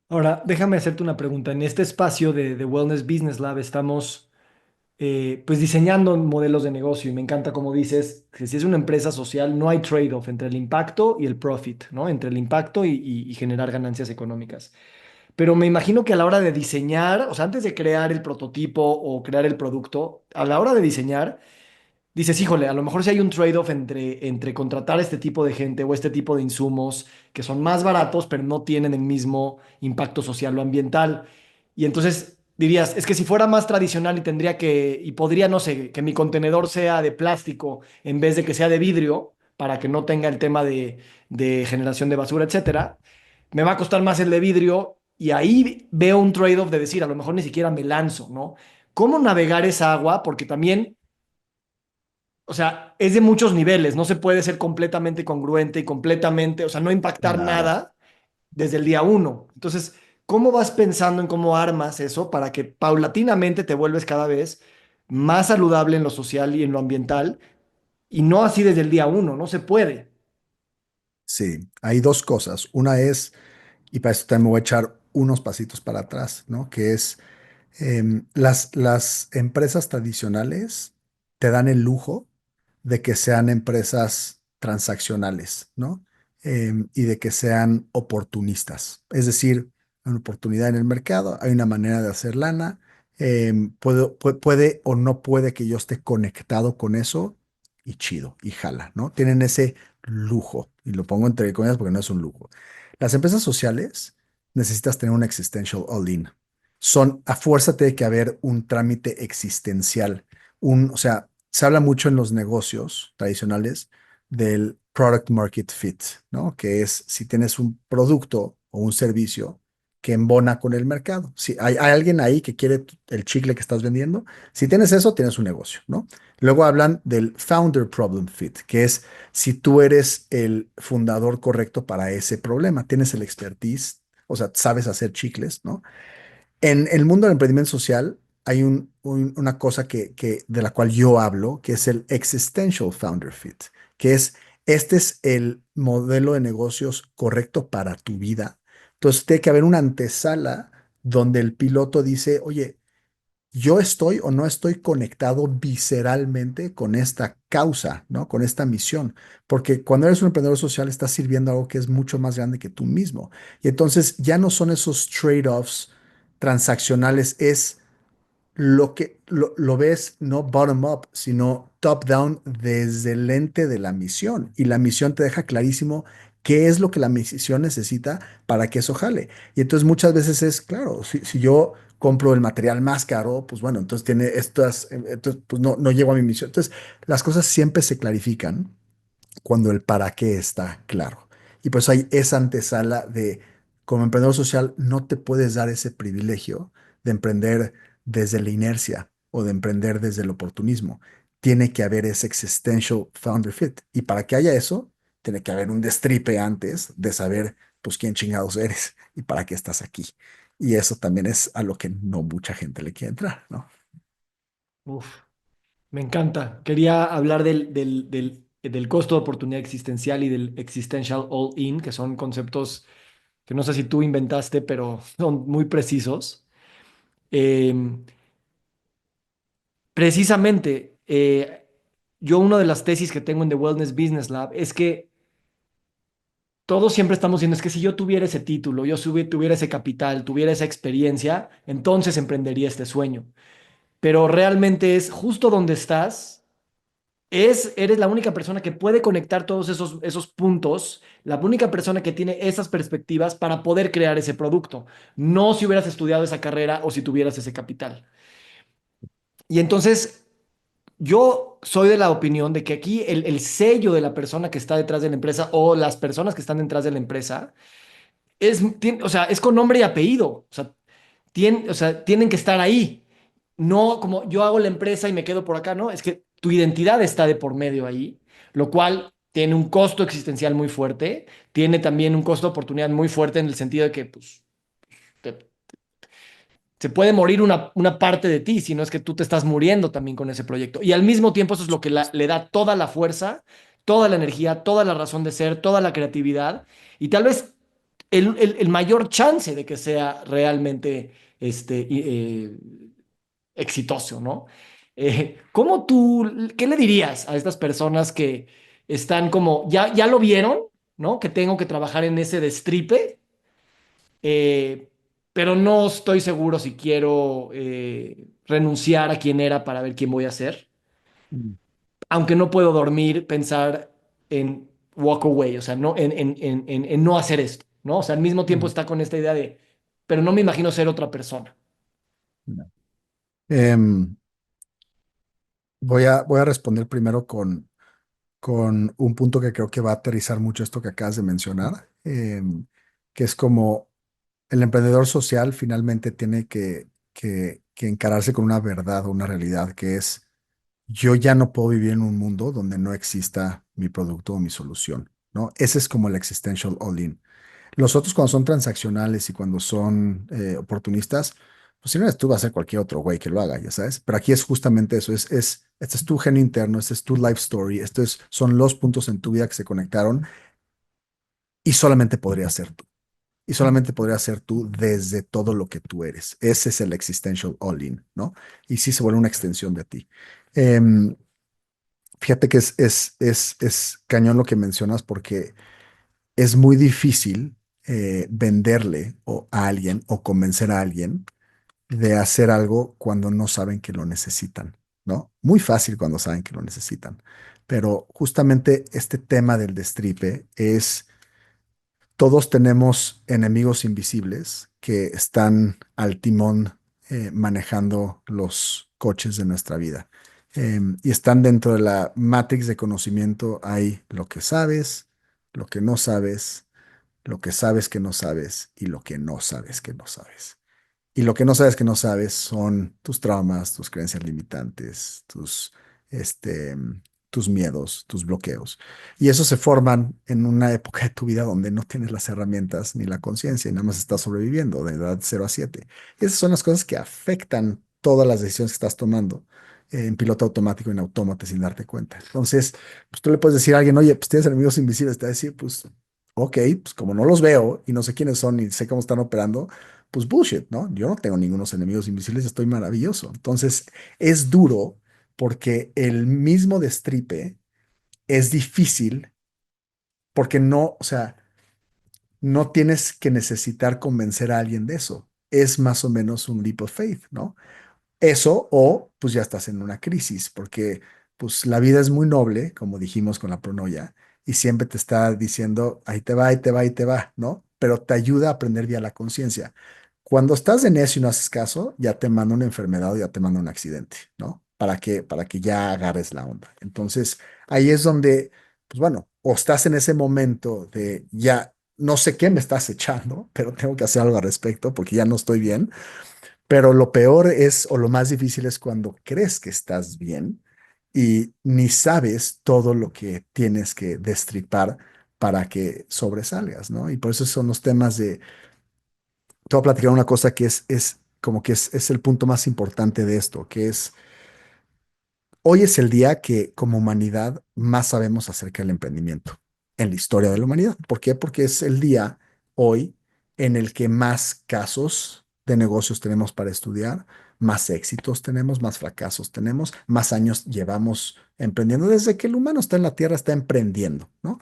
Ahora, déjame hacerte una pregunta. En este espacio de Wellness Business Lab estamos pues diseñando modelos de negocio. Y me encanta como dices, que si es una empresa social, no hay trade-off entre el impacto y el profit, ¿no? Entre el impacto y generar ganancias económicas. Pero me imagino que a la hora de diseñar, o sea, antes de crear el prototipo o crear el producto, a la hora de diseñar, dices, híjole, a lo mejor si hay un trade-off entre contratar este tipo de gente o este tipo de insumos que son más baratos, pero no tienen el mismo impacto social o ambiental. Y entonces dirías, es que si fuera más tradicional y tendría que, y podría, no sé, que mi contenedor sea de plástico en vez de que sea de vidrio, para que no tenga el tema de generación de basura, etcétera, me va a costar más el de vidrio y ahí veo un trade-off de decir, a lo mejor ni siquiera me lanzo, ¿no? ¿Cómo navegar esa agua? Porque también o sea, es de muchos niveles, no se puede ser completamente congruente y completamente, o sea, no impactar Claro. nada desde el día uno. Entonces, ¿cómo vas pensando en cómo armas eso para que paulatinamente te vuelves cada vez más saludable en lo social y en lo ambiental y no así desde el día uno? No se puede. Sí, hay dos cosas. Una es, y para eso también me voy a echar unos pasitos para atrás, ¿no? Que es las empresas tradicionales te dan el lujo de que sean empresas transaccionales, ¿no? Y de que sean oportunistas. Es decir, hay una oportunidad en el mercado, hay una manera de hacer lana, puede o no puede que yo esté conectado con eso y chido, y jala, ¿no? Tienen ese lujo, y lo pongo entre comillas porque no es un lujo. Las empresas sociales necesitas tener un existential all-in. A fuerza tiene que haber un trámite existencial. O sea, se habla mucho en los negocios tradicionales del product market fit, ¿no? Que es si tienes un producto o un servicio que embona con el mercado. Si hay alguien ahí que quiere el chicle que estás vendiendo, si tienes eso, tienes un negocio, ¿no? Luego hablan del founder problem fit, que es si tú eres el fundador correcto para ese problema, tienes el expertise, o sea, sabes hacer chicles, ¿no? En el mundo del emprendimiento social hay una cosa de la cual yo hablo, que es el existential founder fit, que es, este es el modelo de negocios correcto para tu vida. Entonces, tiene que haber una antesala donde el piloto dice, oye, yo estoy o no estoy conectado visceralmente con esta causa, ¿no? Con esta misión. Porque cuando eres un emprendedor social, estás sirviendo algo que es mucho más grande que tú mismo. Y entonces ya no son esos trade-offs transaccionales, es lo ves no bottom up, sino top down desde el lente de la misión. Y la misión te deja clarísimo qué es lo que la misión necesita para que eso jale. Y entonces muchas veces es, claro, si yo compro el material más caro, pues bueno, entonces tiene estas, entonces pues no llego a mi misión. Entonces las cosas siempre se clarifican cuando el para qué está claro. Y pues hay esa antesala de, como emprendedor social, no te puedes dar ese privilegio de emprender desde la inercia o de emprender desde el oportunismo. Tiene que haber ese existential founder fit. Y para que haya eso, tiene que haber un destripe antes de saber, pues, quién chingados eres y para qué estás aquí. Y eso también es a lo que no mucha gente le quiere entrar, ¿no? Uf, me encanta. Quería hablar del costo de oportunidad existencial y del existential all-in, que son conceptos que no sé si tú inventaste, pero son muy precisos. Eh, Precisamente, yo una de las tesis que tengo en The Wellness Business Lab es que todos siempre estamos diciendo, es que si yo tuviera ese título, tuviera ese capital, tuviera esa experiencia, entonces emprendería este sueño. Pero realmente es justo donde estás, eres la única persona que puede conectar todos esos puntos, la única persona que tiene esas perspectivas para poder crear ese producto. No si hubieras estudiado esa carrera o si tuvieras ese capital. Y entonces yo soy de la opinión de que aquí el sello de la persona que está detrás de la empresa o las personas que están detrás de la empresa o sea, es con nombre y apellido. O sea, tienen que estar ahí. No como yo hago la empresa y me quedo por acá, no. Es que tu identidad está de por medio ahí, lo cual tiene un costo existencial muy fuerte. Tiene también un costo de oportunidad muy fuerte en el sentido de que pues, te- se puede morir una parte de ti, si no es que tú te estás muriendo también con ese proyecto. Y al mismo tiempo eso es lo que le da toda la fuerza, toda la energía, toda la razón de ser, toda la creatividad y tal vez el mayor chance de que sea realmente exitoso, ¿no? ¿Cómo tú, qué le dirías a estas personas que están como, ya lo vieron, ¿no? Que tengo que trabajar en ese destripe, eh, pero no estoy seguro si quiero renunciar a quién era para ver quién voy a ser. Mm, Aunque no puedo dormir, pensar en walk away, o sea, no, en no hacer esto, ¿no? O sea, al mismo tiempo mm, está con esta idea de, pero no me imagino ser otra persona. no. Em, voy a responder primero con un punto que creo que va a aterrizar mucho esto que acabas de mencionar, que es como el emprendedor social finalmente tiene que encararse con una verdad o una realidad, que es yo ya no puedo vivir en un mundo donde no exista mi producto o mi solución, ¿no? Ese es como el existential all-in. Los otros cuando son transaccionales y cuando son oportunistas, pues si no eres tú, va a ser cualquier otro güey que lo haga, ya sabes. Pero aquí es justamente eso, este es tu genio interno, este es tu life story, son los puntos en tu vida que se conectaron y solamente podría ser tú. Y solamente podría ser tú desde todo lo que tú eres. Ese es el existential all-in, ¿no? Y sí se vuelve una extensión de ti. Em, Fíjate que es cañón lo que mencionas porque es muy difícil venderle a alguien o convencer a alguien de hacer algo cuando no saben que lo necesitan, ¿no? Muy fácil cuando saben que lo necesitan. Pero justamente este tema del destripe es, todos tenemos enemigos invisibles que están al timón manejando los coches de nuestra vida. Y están dentro de la matrix de conocimiento. Hay lo que sabes, lo que no sabes, lo que sabes que no sabes y lo que no sabes que no sabes. Y lo que no sabes que no sabes son tus traumas, tus creencias limitantes, este, tus miedos, tus bloqueos. Y eso se forman en una época de tu vida donde no tienes las herramientas ni la conciencia y nada más estás sobreviviendo de edad 0 a 7. Y esas son las cosas que afectan todas las decisiones que estás tomando en piloto automático, en autómata, sin darte cuenta. Entonces, pues tú le puedes decir a alguien, oye, pues tienes enemigos invisibles, te va a decir, pues, ok, pues como no los veo y no sé quiénes son ni sé cómo están operando, pues bullshit, ¿no? Yo no tengo ningunos enemigos invisibles, estoy maravilloso. Entonces, es duro porque el mismo destripe es difícil porque no, o sea, no tienes que necesitar convencer a alguien de eso. Es más o menos un leap of faith, ¿no? Eso o pues ya estás en una crisis, porque pues la vida es muy noble, como dijimos con la pronoia, y siempre te está diciendo, ahí te va, ahí te va, ahí te va, ¿no? Pero te ayuda a aprender vía la conciencia. Cuando estás de necio y no haces caso, ya te manda una enfermedad o ya te manda un accidente, ¿no? Para que ya agarres la onda. Entonces, ahí es donde, pues bueno, o estás en ese momento de ya no sé qué me estás echando, pero tengo que hacer algo al respecto porque ya no estoy bien, pero lo peor es, o lo más difícil es cuando crees que estás bien y ni sabes todo lo que tienes que destripar para que sobresalgas, ¿no? Y por eso son los temas de, te voy a platicar una cosa que es como que es el punto más importante de esto, que es, hoy es el día que como humanidad más sabemos acerca del emprendimiento en la historia de la humanidad. ¿Por qué? Porque es el día hoy en el que más casos de negocios tenemos para estudiar, más éxitos tenemos, más fracasos tenemos, más años llevamos emprendiendo. Desde que el humano está en la Tierra, está emprendiendo, ¿no?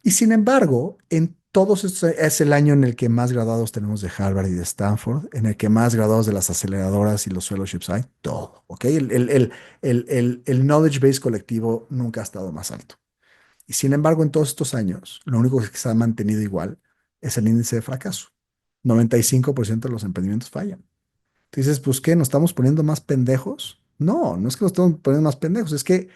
Y sin embargo, en todos estos es el año en el que más graduados tenemos de Harvard y de Stanford, en el que más graduados de las aceleradoras y los fellowships hay, todo, ¿ok? El knowledge base colectivo nunca ha estado más alto. Y sin embargo, en todos estos años, lo único que se ha mantenido igual es el índice de fracaso. 95% de los emprendimientos fallan. Entonces, pues, ¿qué? ¿Nos estamos poniendo más pendejos? No, no es que nos estamos poniendo más pendejos, es que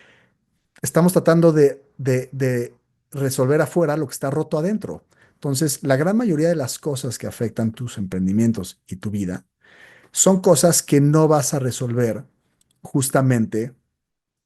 estamos tratando de resolver afuera lo que está roto adentro. Entonces, la gran mayoría de las cosas que afectan tus emprendimientos y tu vida son cosas que no vas a resolver justamente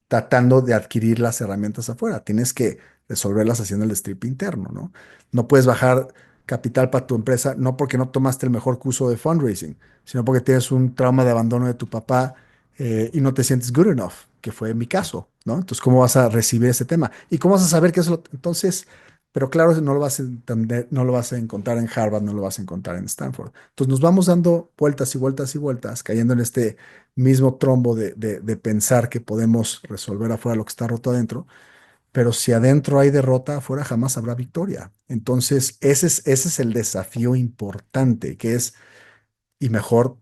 tratando de adquirir las herramientas afuera. Tienes que resolverlas haciendo el strip interno, ¿no? No puedes bajar capital para tu empresa, no porque no tomaste el mejor curso de fundraising, sino porque tienes un trauma de abandono de tu papá y no te sientes good enough, que fue mi caso, ¿no? Entonces, ¿cómo vas a recibir ese tema? ¿Y cómo vas a saber qué es lo? Entonces, Pero claro, no lo vas a entender, no lo vas a encontrar en Harvard, no lo vas a encontrar en Stanford. Entonces nos vamos dando vueltas y vueltas y vueltas, cayendo en este mismo trombo de pensar que podemos resolver afuera lo que está roto adentro, pero si adentro hay derrota, afuera jamás habrá victoria. Entonces ese es el desafío importante, que es, y mejor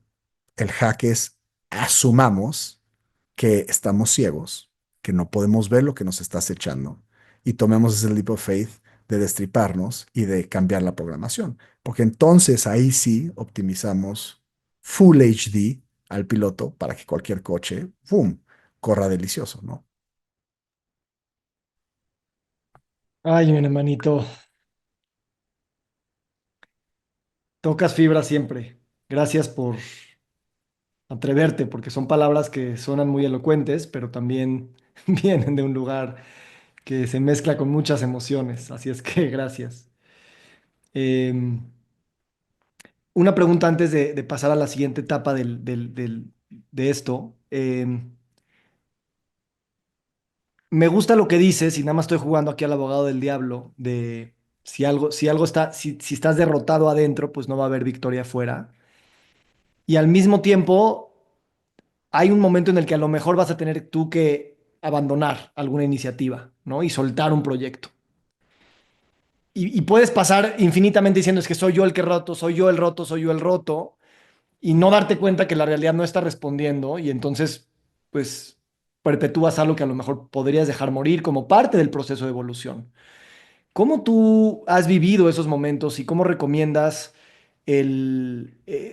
el hack es, asumamos que estamos ciegos, que no podemos ver lo que nos está acechando y tomemos ese leap of faith de destriparnos y de cambiar la programación. Porque entonces ahí sí optimizamos Full HD al piloto para que cualquier coche, ¡pum!, corra delicioso, ¿no? Ay, mi hermanito, tocas fibra siempre. Gracias por atreverte, porque son palabras que suenan muy elocuentes, pero también vienen de un lugar que se mezcla con muchas emociones. Así es que gracias. Em, una pregunta antes de pasar a la siguiente etapa de esto. Me gusta lo que dices y nada más estoy jugando aquí al abogado del diablo de si algo está, si estás derrotado adentro, pues no va a haber victoria afuera. Y al mismo tiempo, hay un momento en el que a lo mejor vas a tener tú que abandonar alguna iniciativa, ¿no? Y soltar un proyecto. Y puedes pasar infinitamente diciendo es que soy yo el que roto, soy yo el roto, soy yo el roto, y no darte cuenta que la realidad no está respondiendo y entonces, pues, perpetúas algo que a lo mejor podrías dejar morir como parte del proceso de evolución. ¿Cómo tú has vivido esos momentos y cómo recomiendas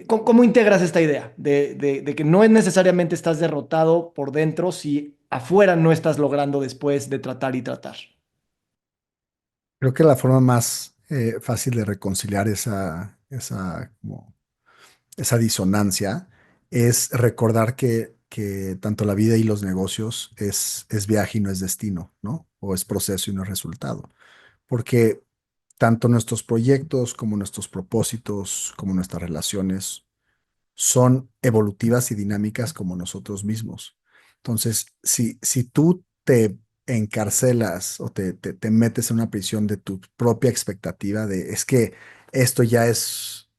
cómo integras esta idea de que no es necesariamente estás derrotado por dentro si afuera no estás logrando después de tratar y tratar? Creo que la forma más fácil de reconciliar esa disonancia es recordar que tanto la vida y los negocios es viaje y no es destino, ¿no? O es proceso y no es resultado. Porque tanto nuestros proyectos como nuestros propósitos, como nuestras relaciones, son evolutivas y dinámicas como nosotros mismos. Entonces, si tú te encarcelas o te metes en una prisión de tu propia expectativa de es que esto ya es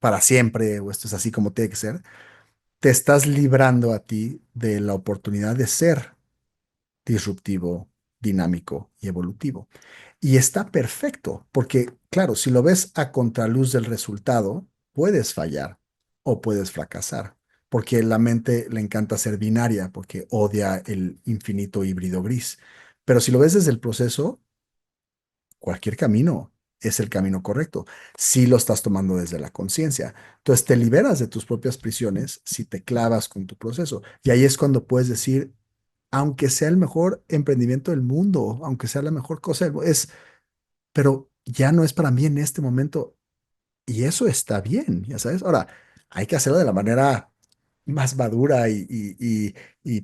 para siempre o esto es así como tiene que ser, te estás librando a ti de la oportunidad de ser disruptivo, dinámico y evolutivo. Y está perfecto, porque claro, si lo ves a contraluz del resultado, puedes fallar o puedes fracasar, porque la mente le encanta ser binaria, porque odia el infinito híbrido gris. Pero si lo ves desde el proceso, cualquier camino es el camino correcto, si lo estás tomando desde la conciencia. Entonces te liberas de tus propias prisiones si te clavas con tu proceso. Y ahí es cuando puedes decir, aunque sea el mejor emprendimiento del mundo, aunque sea la mejor cosa, pero ya no es para mí en este momento. Y eso está bien, ya sabes. Ahora, hay que hacerlo de la manera más madura y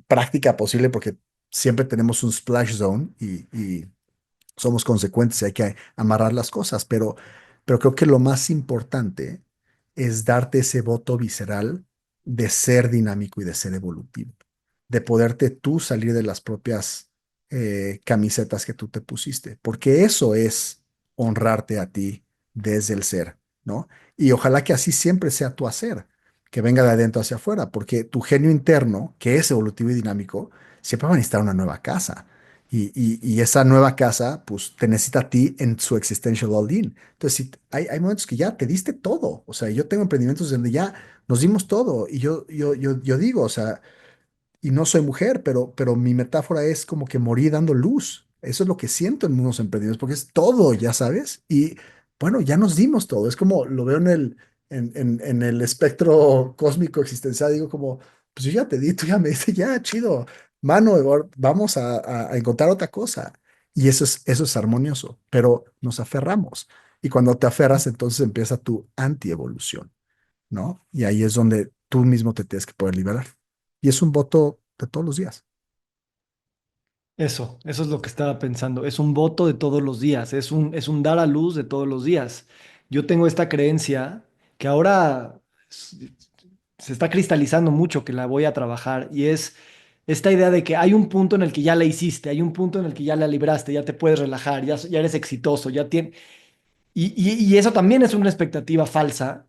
práctica posible porque siempre tenemos un splash zone y somos consecuentes y hay que amarrar las cosas, pero creo que lo más importante es darte ese voto visceral de ser dinámico y de ser evolutivo, de poderte tú salir de las propias camisetas que tú te pusiste, porque eso es honrarte a ti desde el ser, ¿no? Y ojalá que así siempre sea tu hacer, que venga de adentro hacia afuera, porque tu genio interno, que es evolutivo y dinámico, siempre va a necesitar una nueva casa y esa nueva casa, pues te necesita a ti en su existential all-in. Entonces, hay momentos que ya te diste todo. O sea, yo tengo emprendimientos donde ya nos dimos todo. Y yo digo, o sea, y no soy mujer, pero mi metáfora es como que morí dando luz. Eso es lo que siento en unos emprendimientos, porque es todo, ya sabes. Y bueno, ya nos dimos todo. Es como lo veo en el espectro cósmico existencial. Digo como, pues yo ya te di, tú ya me dices, ya, chido, mano, ahora vamos a encontrar otra cosa. Y eso es armonioso, pero nos aferramos. Y cuando te aferras, entonces empieza tu anti-evolución, ¿no? Y ahí es donde tú mismo te tienes que poder liberar. Y es un voto de todos los días. Eso es lo que estaba pensando. Es un voto de todos los días, es un dar a luz de todos los días. Yo tengo esta creencia que ahora s- se está cristalizando mucho, que la voy a trabajar, y es Esta idea de que hay un punto en el que ya la hiciste, hay un punto en el que ya la libraste, ya te puedes relajar, ya eres exitoso, ya tienes... Y eso también es una expectativa falsa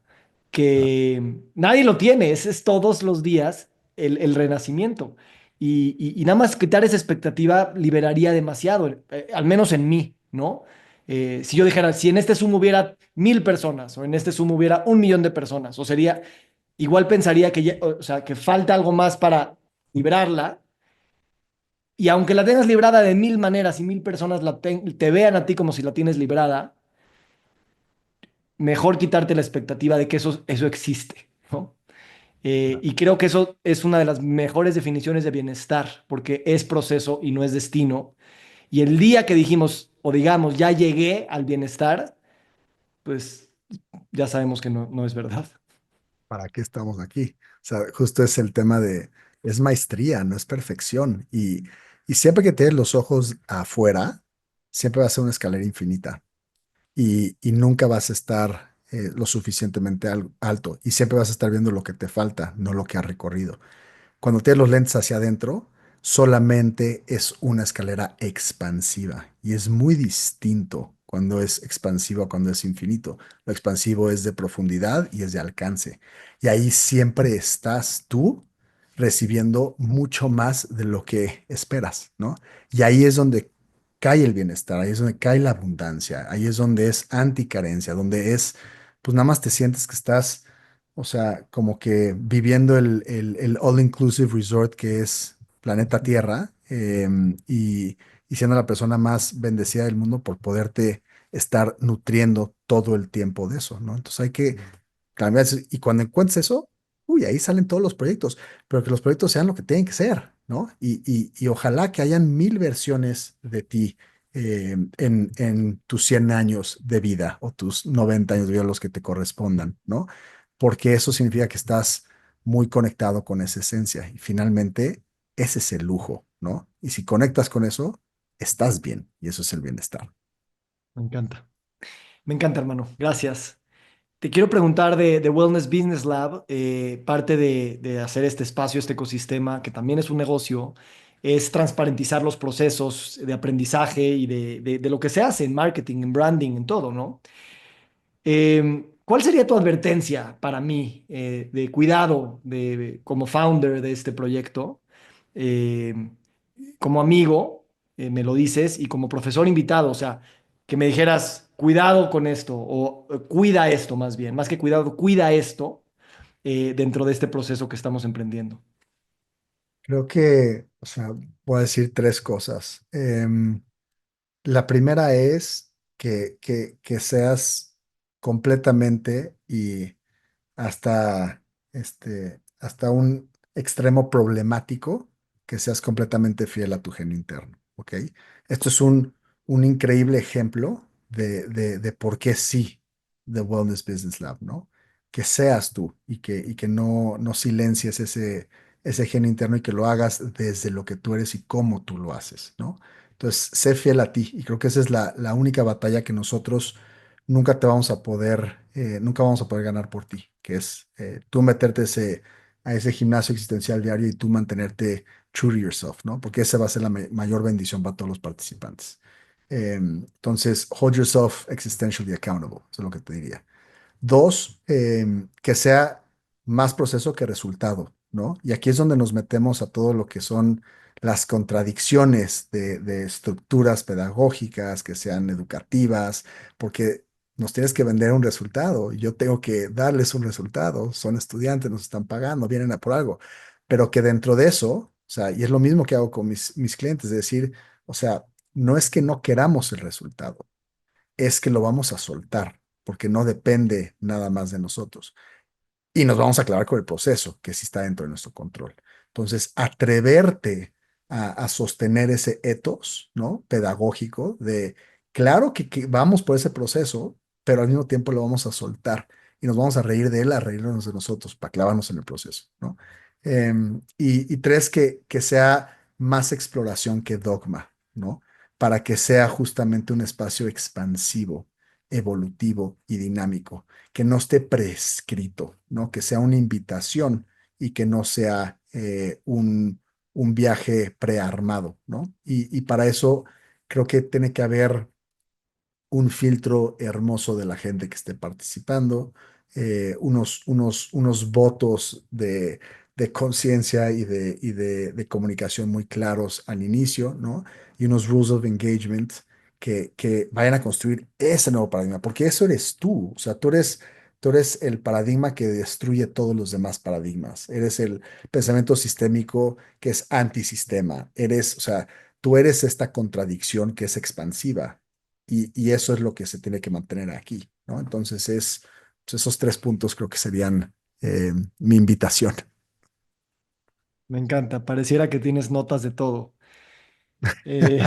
Claro. que nadie lo tiene, es todos los días el renacimiento. Y nada más quitar esa expectativa liberaría demasiado, al menos en mí, ¿no? Si yo dijera, si en este Zoom hubiera 1.000 personas o en este Zoom hubiera 1.000.000 de personas, o sería, igual pensaría que, o sea, que falta algo más para librarla. Y aunque la tengas librada de 1.000 maneras y 1.000 personas te vean a ti como si la tienes librada, mejor quitarte la expectativa de que eso existe, ¿no? Y creo que eso es una de las mejores definiciones de bienestar, porque es proceso y no es destino. Y el día que dijimos o digamos, ya llegué al bienestar, pues ya sabemos que no es verdad. ¿Para qué estamos aquí? O sea, justo es el tema de, es maestría, no es perfección. Y siempre que tienes los ojos afuera, siempre va a ser una escalera infinita y nunca vas a estar lo suficientemente alto y siempre vas a estar viendo lo que te falta, no lo que has recorrido. Cuando tienes los lentes hacia adentro, solamente es una escalera expansiva y es muy distinto cuando es expansivo a cuando es infinito. Lo expansivo es de profundidad y es de alcance. Y ahí siempre estás tú recibiendo mucho más de lo que esperas, ¿no? Y ahí es donde cae el bienestar, ahí es donde cae la abundancia, ahí es donde es anticarencia, donde es, pues nada más te sientes que estás, o sea, como que viviendo el all-inclusive resort que es planeta Tierra, y siendo la persona más bendecida del mundo por poderte estar nutriendo todo el tiempo de eso, ¿no? Entonces hay que cambiar y cuando encuentres eso, uy, ahí salen todos los proyectos, pero que los proyectos sean lo que tienen que ser, ¿no? Y ojalá que hayan 1.000 versiones de ti en tus 100 años de vida o tus 90 años de vida, los que te correspondan, ¿no? Porque eso significa que estás muy conectado con esa esencia y finalmente ese es el lujo, ¿no? Y si conectas con eso, estás bien y eso es el bienestar. Me encanta. Me encanta, hermano. Gracias. Te quiero preguntar de Wellness Business Lab, parte de hacer este espacio, este ecosistema, que también es un negocio, es transparentizar los procesos de aprendizaje y de lo que se hace en marketing, en branding, en todo, ¿no? ¿Cuál sería tu advertencia para mí de cuidado como founder de este proyecto? Eh, Como amigo, me lo dices, y como profesor invitado, o sea, que me dijeras, cuidado con esto, o cuida esto más bien, más que cuidado, cuida esto dentro de este proceso que estamos emprendiendo. Creo que, o sea, voy a decir tres cosas. La primera es que seas completamente y hasta, hasta un extremo problemático, que seas completamente fiel a tu genio interno, ¿ok? Esto es un increíble ejemplo de por qué sí The Wellness Business Lab, ¿no? Que seas tú y que no silencies ese genio interno y que lo hagas desde lo que tú eres y cómo tú lo haces, ¿no? Entonces, sé fiel a ti y creo que esa es la única batalla que nosotros nunca vamos a poder ganar por ti, que es tú meterte a ese gimnasio existencial diario y tú mantenerte true to yourself, ¿no? Porque esa va a ser la mayor bendición para todos los participantes. Entonces, hold yourself existentially accountable, eso es lo que te diría. Dos, que sea más proceso que resultado, ¿no? Y aquí es donde nos metemos a todo lo que son las contradicciones de estructuras pedagógicas que sean educativas, porque nos tienes que vender un resultado y yo tengo que darles un resultado. Son estudiantes, nos están pagando, vienen a por algo, pero que dentro de eso, o sea, y es lo mismo que hago con mis clientes, es decir, o sea, no es que no queramos el resultado, es que lo vamos a soltar, porque no depende nada más de nosotros. Y nos vamos a aclarar con el proceso, que sí está dentro de nuestro control. Entonces, atreverte a sostener ese ethos, ¿no? Pedagógico de, claro que vamos por ese proceso, pero al mismo tiempo lo vamos a soltar y nos vamos a reír de él, a reírnos de nosotros, para clavarnos en el proceso, ¿no? Y tres, que sea más exploración que dogma, ¿no? Para que sea justamente un espacio expansivo, evolutivo y dinámico que no esté prescrito, ¿no? Que sea una invitación y que no sea un viaje prearmado, ¿no? Y para eso creo que tiene que haber un filtro hermoso de la gente que esté participando, unos votos de conciencia y de comunicación muy claros al inicio, ¿no? Y unos rules of engagement que vayan a construir ese nuevo paradigma, porque eso eres tú, o sea, tú eres el paradigma que destruye todos los demás paradigmas, eres el pensamiento sistémico que es antisistema, o sea, tú eres esta contradicción que es expansiva y eso es lo que se tiene que mantener aquí, ¿no? Entonces pues esos 3 puntos creo que serían mi invitación. Me encanta, pareciera que tienes notas de todo. Eh,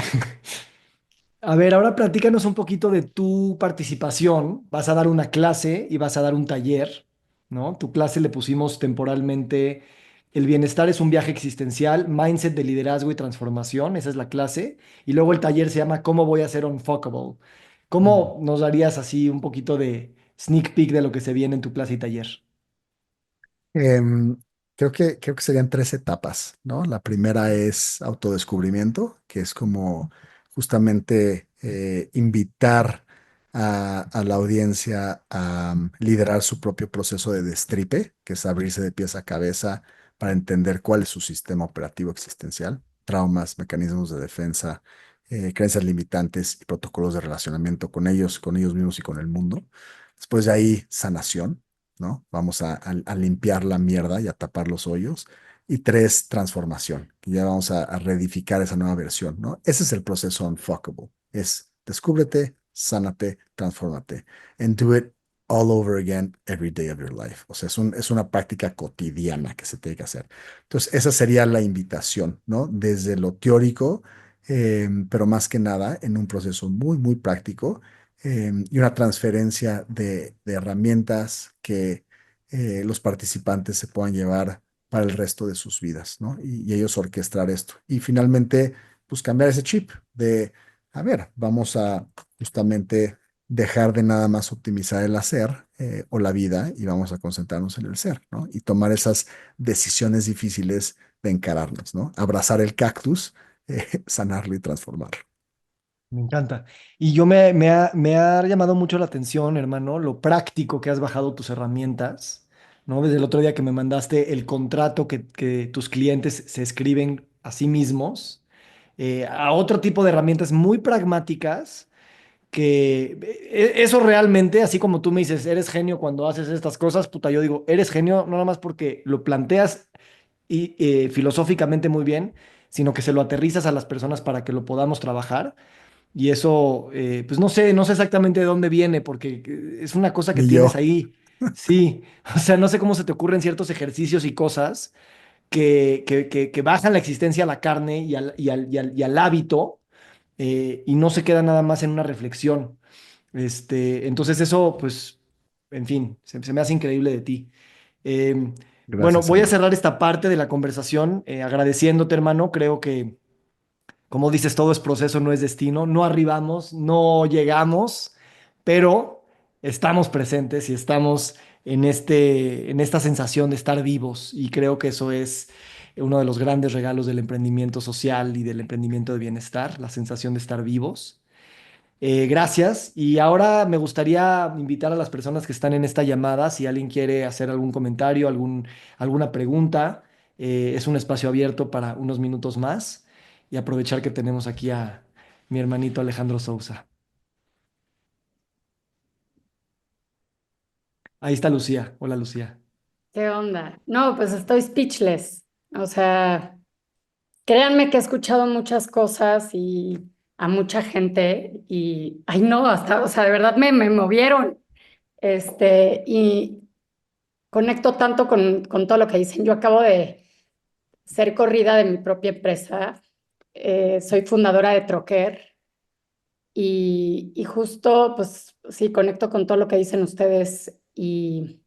a ver, ahora platícanos un poquito de tu participación. Vas a dar una clase y vas a dar un taller, ¿no? Tu clase le pusimos temporalmente El bienestar es un viaje existencial, mindset de liderazgo y transformación, esa es la clase. Y luego el taller se llama ¿Cómo voy a ser unfuckable? Mm. ¿Cómo nos darías así un poquito de sneak peek de lo que se viene en tu clase y taller? Em, creo que serían 3 etapas, ¿no? La primera es autodescubrimiento, que es como justamente invitar a la audiencia a liderar su propio proceso de destripe, que es abrirse de pies a cabeza para entender cuál es su sistema operativo existencial, traumas, mecanismos de defensa, creencias limitantes y protocolos de relacionamiento con ellos mismos y con el mundo. Después de ahí, sanación, ¿no? Vamos a limpiar la mierda y a tapar los hoyos. Y 3, transformación, que ya vamos a reedificar esa nueva versión, ¿no? Ese es el proceso unfuckable. Es descúbrete, sánate, transfórmate. And do it all over again every day of your life. O sea, es una práctica cotidiana que se tiene que hacer. Entonces, esa sería la invitación, ¿no? Desde lo teórico, pero más que nada en un proceso muy, muy práctico y una transferencia de herramientas que los participantes se puedan llevar para el resto de sus vidas, ¿no? Y ellos orquestar esto. Y finalmente, pues cambiar ese chip de, a ver, vamos a justamente dejar de nada más optimizar el hacer o la vida y vamos a concentrarnos en el ser, ¿no? Y tomar esas decisiones difíciles de encararnos, ¿no? Abrazar el cactus, sanarlo y transformarlo. Me encanta. Y me ha llamado mucho la atención, hermano, lo práctico que has bajado tus herramientas, ¿no? Desde el otro día que me mandaste el contrato que tus clientes se escriben a sí mismos, a otro tipo de herramientas muy pragmáticas, que eso realmente, así como tú me dices, eres genio cuando haces estas cosas, puta, yo digo, eres genio no nada más porque lo planteas y, filosóficamente muy bien, sino que se lo aterrizas a las personas para que lo podamos trabajar. Y eso, pues no sé exactamente de dónde viene, porque es una cosa que Ni tienes yo. ahí. Sí, o sea, no sé cómo se te ocurren ciertos ejercicios y cosas que bajan la existencia a la carne y al hábito, y no se queda nada más en una reflexión. Entonces eso, pues, en fin, se me hace increíble de ti. Em, bueno, Gracias, voy a hermano. cerrar esta parte de la conversación agradeciéndote, hermano. Creo que como dices, todo es proceso, no es destino. No arribamos, no llegamos, pero estamos presentes y estamos en esta sensación de estar vivos. Y creo que eso es uno de los grandes regalos del emprendimiento social y del emprendimiento de bienestar, la sensación de estar vivos. Gracias. Y ahora me gustaría invitar a las personas que están en esta llamada, si alguien quiere hacer algún comentario, alguna pregunta, es un espacio abierto para unos minutos más y aprovechar que tenemos aquí a mi hermanito Alejandro Sousa. Ahí está Lucía. Hola, Lucía. ¿Qué onda? No, pues estoy speechless. O sea, créanme que he escuchado muchas cosas y a mucha gente y, ay no, hasta, o sea, de verdad me movieron. Y conecto tanto con todo lo que dicen. Yo acabo de ser corrida de mi propia empresa. Soy fundadora de Troquer y justo, pues sí, conecto con todo lo que dicen ustedes y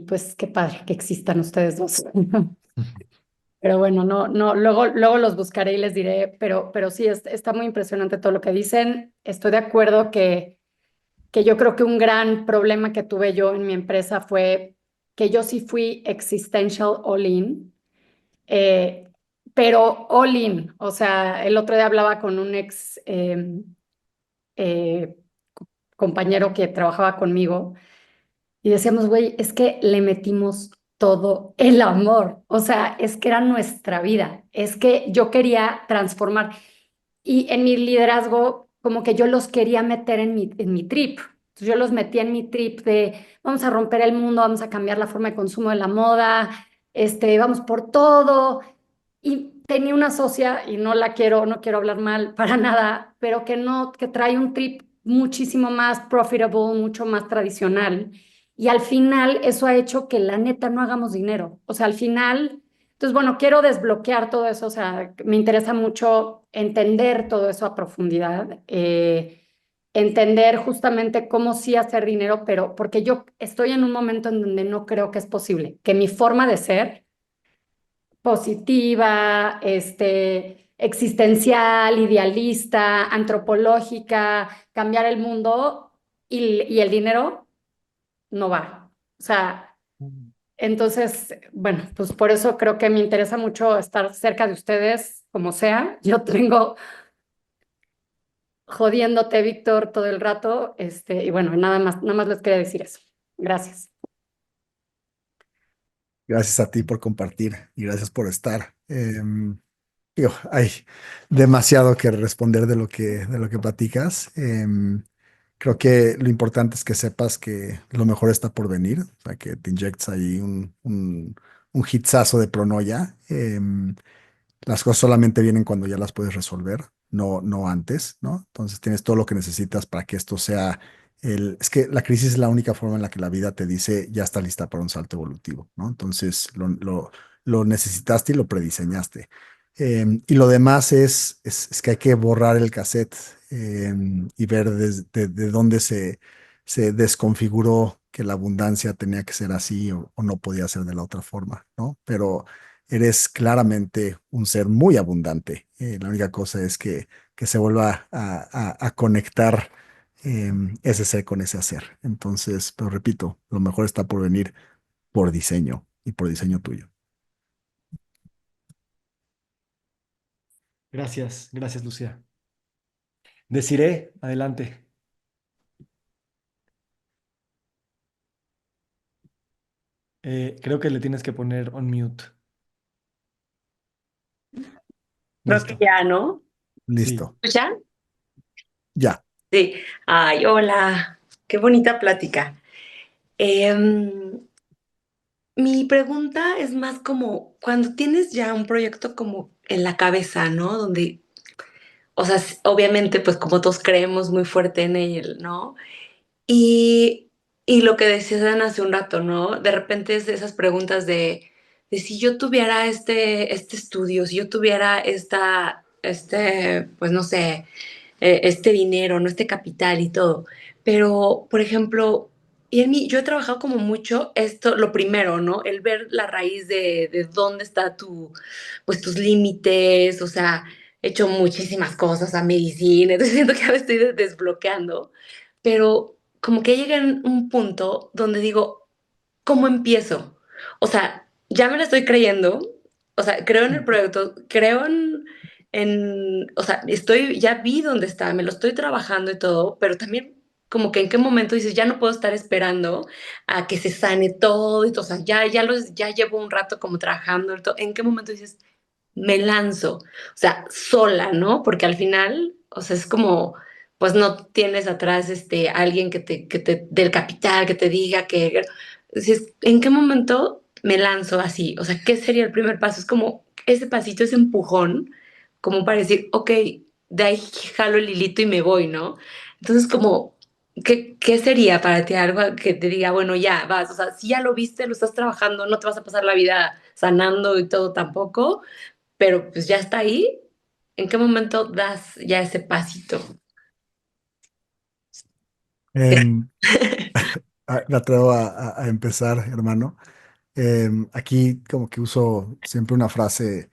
pues qué padre que existan ustedes dos. Pero bueno, luego los buscaré y les diré, pero sí, está muy impresionante todo lo que dicen. Estoy de acuerdo que yo creo que un gran problema que tuve yo en mi empresa fue que yo sí fui existential all in, eh, pero all in. O sea, el otro día hablaba con un ex eh, compañero que trabajaba conmigo y decíamos, güey, es que le metimos todo el amor. O sea, es que era nuestra vida. Es que yo quería transformar. Y en mi liderazgo, como que yo los quería meter en mi trip. Entonces, yo los metía en mi trip de vamos a romper el mundo, vamos a cambiar la forma de consumo de la moda, vamos por todo. Y tenía una socia, y no la quiero, no quiero hablar mal para nada, pero que no, que trae un trip muchísimo más profitable, mucho más tradicional. Y al final eso ha hecho que la neta no hagamos dinero. O sea, al final, entonces, bueno, quiero desbloquear todo eso. O sea, me interesa mucho entender todo eso a profundidad. Entender justamente cómo sí hacer dinero, pero porque yo estoy en un momento en donde no creo que es posible, que mi forma de ser positiva, existencial, idealista, antropológica, cambiar el mundo y el dinero no va. O sea, entonces, bueno, pues por eso creo que me interesa mucho estar cerca de ustedes, como sea. Yo tengo jodiéndote, Víctor, todo el rato, y bueno, nada más les quería decir eso. Gracias. Gracias a ti por compartir y gracias por estar. Digo, hay demasiado que responder de lo que platicas. Creo que lo importante es que sepas que lo mejor está por venir, o sea, que te inyectes ahí un hitsazo de pronoya. Las cosas solamente vienen cuando ya las puedes resolver, no antes, ¿no? Entonces tienes todo lo que necesitas para que esto sea Es que la crisis es la única forma en la que la vida te dice ya está lista para un salto evolutivo, ¿no? Entonces lo necesitaste y lo prediseñaste. Y lo demás es que hay que borrar el cassette y ver de dónde se desconfiguró que la abundancia tenía que ser así o no podía ser de la otra forma, ¿no? Pero eres claramente un ser muy abundante. La única cosa es que se vuelva a conectar ese ser con ese hacer. Entonces, pero repito, lo mejor está por venir por diseño y por diseño tuyo. Gracias, gracias, Lucía. Desiree, adelante. Creo que le tienes que poner on mute. Creo que Listo. ya, ¿no? Sí. Listo. ¿Escuchan? Ya. Sí. Ay, hola. Qué bonita plática. Em, Mi pregunta es más como cuando tienes ya un proyecto como en la cabeza, ¿no? Donde, o sea, obviamente, pues como todos creemos muy fuerte en él, ¿no? Y, y lo que decían hace un rato, ¿no? De repente es de esas preguntas de si yo tuviera este estudio, si yo tuviera pues no sé, este dinero, no este capital y todo. Pero, por ejemplo, y en mí, yo he trabajado como mucho esto, lo primero, ¿no? El ver la raíz de dónde está pues tus límites, o sea, he hecho muchísimas cosas a medicina, entonces siento que ahora estoy desbloqueando, pero como que llegué a un punto donde digo, ¿cómo empiezo? O sea, ya me la estoy creyendo, o sea, creo en el proyecto, creo o sea, ya vi dónde está, me lo estoy trabajando y todo, pero también como que en qué momento dices, ya no puedo estar esperando a que se sane todo, y todo, o sea, ya llevo un rato como trabajando, y todo, ¿en qué momento dices, me lanzo? O sea, sola, ¿no? Porque al final, o sea, es como, pues no tienes atrás alguien del capital, que te diga que, dices, ¿en qué momento me lanzo así? O sea, ¿qué sería el primer paso? Es como ese pasito, ese empujón, como para decir, ok, de ahí jalo el hilito y me voy, ¿no? Entonces, como, ¿qué sería para ti algo que te diga, bueno, ya vas? O sea, si ya lo viste, lo estás trabajando, no te vas a pasar la vida sanando y todo tampoco, pero pues ya está ahí. ¿En qué momento das ya ese pasito? Em, Me atrevo a empezar, hermano. Aquí como que uso siempre una frase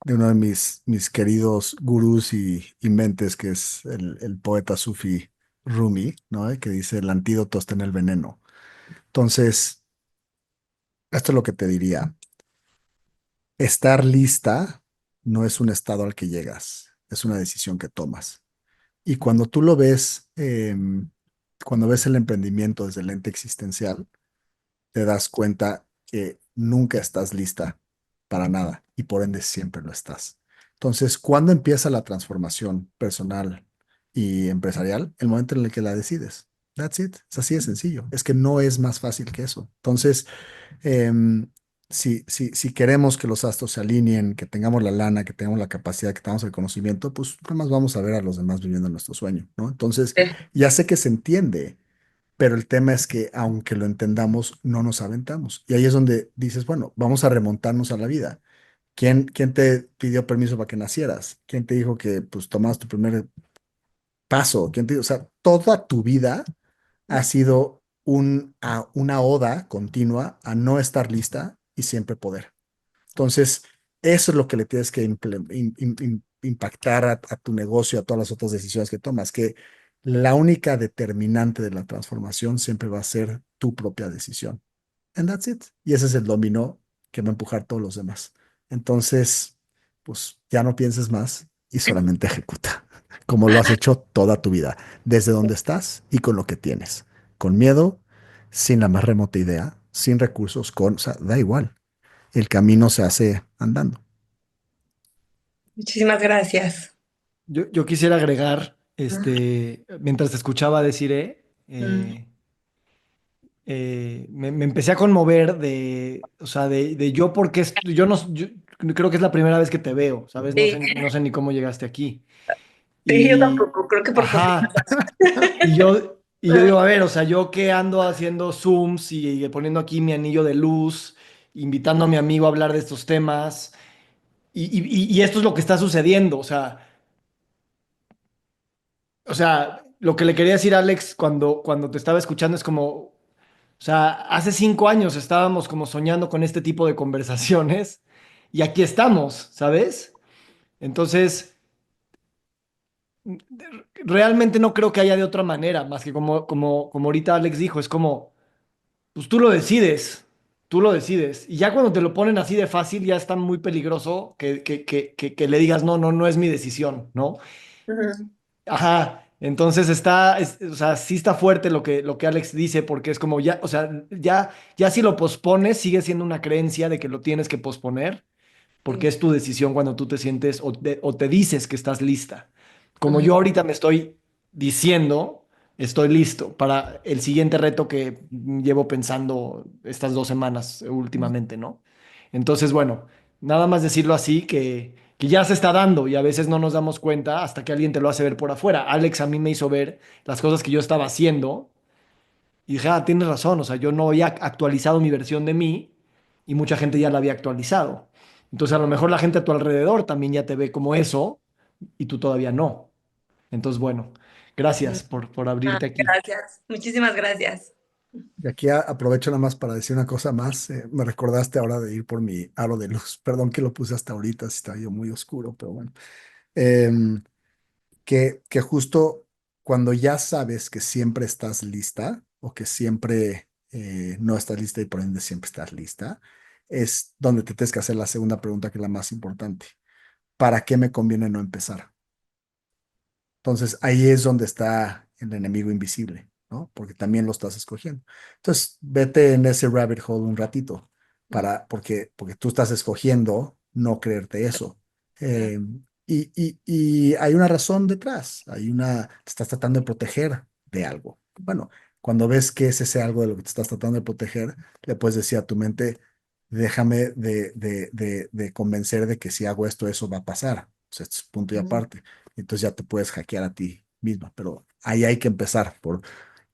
de uno de mis queridos gurús y mentes, que es el poeta sufi Rumi, ¿no? Que dice, el antídoto está en el veneno. Entonces, Esto es lo que te diría. Estar lista no es un estado al que llegas, es una decisión que tomas. Y cuando tú lo ves, cuando ves el emprendimiento desde el lente existencial, te das cuenta que nunca estás lista para nada y por ende siempre lo estás. Entonces, ¿cuándo empieza la transformación personal y empresarial? El momento en el que la decides. That's it. Es así de sencillo. Es que no es más fácil que eso. Entonces, em, si queremos que los astros se alineen, que tengamos la lana, que tengamos la capacidad, que tengamos el conocimiento, pues nada más vamos a ver a los demás viviendo nuestro sueño, ¿no? Entonces, ya sé que se entiende, pero el tema es que aunque lo entendamos, no nos aventamos. Y ahí es donde dices, bueno, vamos a remontarnos a la vida. ¿Quién te pidió permiso para que nacieras? ¿Quién te dijo que pues tomas tu primer paso? O sea, toda tu vida ha sido una oda continua a no estar lista y siempre poder. Entonces, eso es lo que le tienes que impactar a tu negocio, a todas las otras decisiones que tomas, que la única determinante de la transformación siempre va a ser tu propia decisión. And that's it. Y ese es el dominó que va a empujar todos los demás. Entonces, pues ya no pienses más y solamente ejecuta, como lo has hecho toda tu vida, desde donde estás y con lo que tienes. Con miedo, sin la más remota idea, sin recursos, o sea, da igual. El camino se hace andando. Muchísimas gracias. Yo quisiera agregar, mientras te escuchaba decir, Mm. me empecé a conmover o sea, de yo porque yo no, yo creo que es la primera vez que te veo, ¿sabes? Sí, No sé ni cómo llegaste aquí. sí, yo Y, tampoco, creo que por ajá, y yo digo, a ver, o sea, yo que ando haciendo Zooms y poniendo aquí mi anillo de luz, invitando a mi amigo a hablar de estos temas, y esto es lo que está sucediendo, o sea, lo que le quería decir a Alex cuando te estaba escuchando es como, o sea, hace 5 años estábamos como soñando con este tipo de conversaciones y aquí estamos, ¿sabes? Entonces, realmente no creo que haya de otra manera, más que como ahorita Alex dijo, es como, pues tú lo decides. Y ya cuando te lo ponen así de fácil, ya está muy peligroso que le digas, no, no, no es mi decisión, ¿no? Ujú. Ajá, entonces o sea, sí está fuerte lo que Alex dice, porque es como ya, o sea, ya si lo pospones, sigue siendo una creencia de que lo tienes que posponer, porque Sí. es tu decisión cuando tú te sientes o te dices que estás lista. Como yo Ujú. ahorita me estoy diciendo, estoy listo para el siguiente reto que llevo pensando estas 2 semanas últimamente, ¿no? Entonces, bueno, nada más decirlo así, que ya se está dando y a veces no nos damos cuenta hasta que alguien te lo hace ver por afuera. Alex a mí me hizo ver las cosas que yo estaba haciendo y dije, tienes razón, o sea, yo no había actualizado mi versión de mí y mucha gente ya la había actualizado. Entonces, a lo mejor la gente a tu alrededor también ya te ve como eso y tú todavía no. Entonces, bueno, Ujú. gracias por abrirte aquí. Gracias, muchísimas gracias. Y aquí aprovecho nada más para decir una cosa más. Me recordaste ahora de ir por mi aro de luz. Perdón que lo puse hasta ahorita, si estaba yo muy oscuro, pero bueno. Em, que justo cuando ya sabes que siempre estás lista o que siempre no estás lista y por ende siempre estás lista, es donde te tienes que hacer la segunda pregunta, que es la más importante. ¿Para qué me conviene no empezar? Entonces ahí es donde está el enemigo invisible, ¿no? Porque también lo estás escogiendo. Entonces vete en ese rabbit hole un ratito porque tú estás escogiendo no creerte eso. Eh, y hay una razón detrás, te estás tratando de proteger de algo. Bueno, cuando ves que es ese algo de lo que te estás tratando de proteger, le puedes decir a tu mente, déjame de convencer de que si hago esto, eso va a pasar. O sea, esto es punto y Ujú. aparte. Entonces ya te puedes hackear a ti misma, pero ahí hay que empezar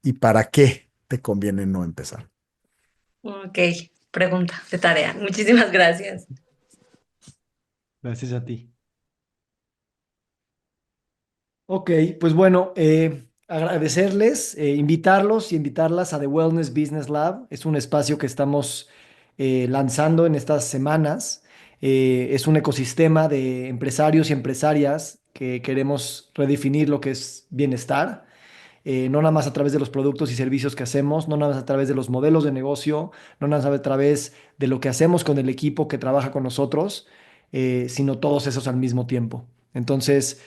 ¿y para qué te conviene no empezar? Ok, pregunta de tarea. Muchísimas gracias. Gracias a ti. Ok, pues bueno, agradecerles, invitarlos y invitarlas a The Wellness Business Lab. Es un espacio que estamos lanzando en estas semanas. Es un ecosistema de empresarios y empresarias que queremos redefinir lo que es bienestar. no nada más a través de los productos y servicios que hacemos, no nada más a través de los modelos de negocio, no nada más a través de lo que hacemos con el equipo que trabaja con nosotros, sino todos esos al mismo tiempo. Entonces,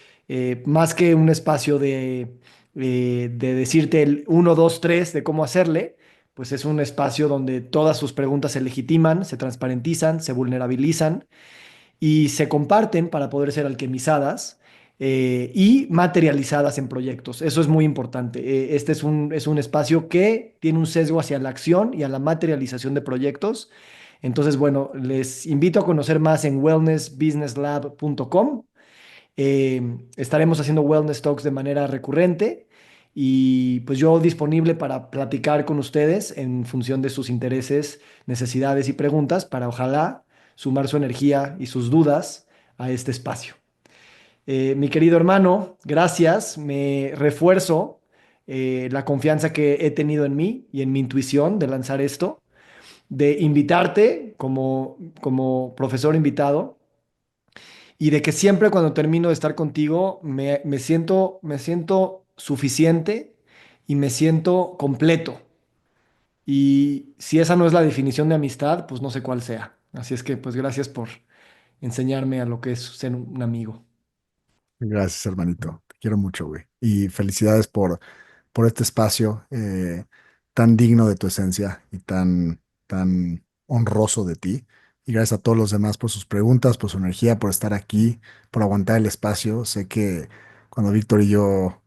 más que un espacio de decirte el uno 2 3 de cómo hacerle, pues es un espacio donde todas sus preguntas se legitiman, se transparentizan, se vulnerabilizan y se comparten para poder ser alquimizadas y materializadas en proyectos. Eso es muy importante. Este es un espacio que tiene un sesgo hacia la acción y a la materialización de proyectos. Entonces, bueno, les invito a conocer más en wellnessbusinesslab.com. Estaremos haciendo Wellness Talks de manera recurrente y pues yo disponible para platicar con ustedes en función de sus intereses, necesidades y preguntas para ojalá sumar su energía y sus dudas a este espacio. Mi querido hermano, gracias. Me refuerzo la confianza que he tenido en mí y en mi intuición de lanzar esto, de invitarte como profesor invitado y de que siempre cuando termino de estar contigo me siento suficiente y me siento completo. Y si esa no es la definición de amistad, pues no sé cuál sea. Así es que pues gracias por enseñarme a lo que es ser un amigo. Gracias, hermanito. Te quiero mucho, güey. Y felicidades por este espacio tan digno de tu esencia y tan honroso de ti. Y gracias a todos los demás por sus preguntas, por su energía, por estar aquí, por aguantar el espacio. Sé que cuando Víctor y yo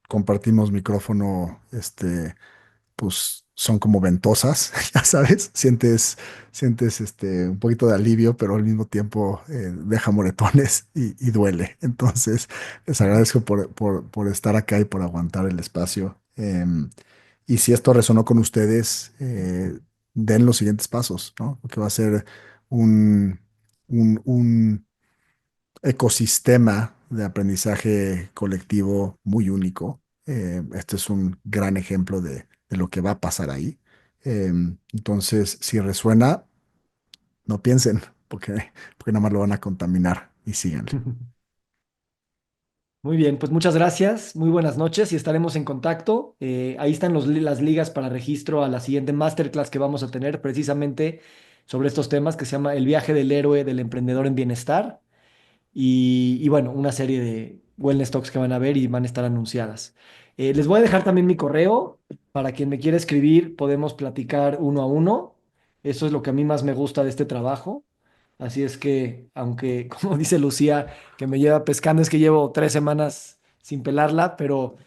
compartimos micrófono, pues son como ventosas, ya sabes, sientes un poquito de alivio, pero al mismo tiempo deja moretones y duele. Entonces, les agradezco por estar acá y por aguantar el espacio. Y si esto resonó con ustedes, den los siguientes pasos, ¿no? Porque va a ser un, un ecosistema de aprendizaje colectivo muy único. Este es un gran ejemplo de lo que va a pasar ahí. Entonces, si resuena, no piensen, porque nada más lo van a contaminar y síganle. Muy bien, pues muchas gracias, muy buenas noches y estaremos en contacto. Ahí están las ligas para registro a la siguiente masterclass que vamos a tener precisamente sobre estos temas que se llama El viaje del héroe del emprendedor en bienestar. Y bueno, una serie de wellness talks que van a ver y van a estar anunciadas. Les voy a dejar también mi correo para quien me quiera escribir, podemos platicar uno a uno. Eso es lo que a mí más me gusta de este trabajo. Así es que, aunque, como dice Lucía, que me lleva pescando, es que llevo 3 semanas sin pelarla, pero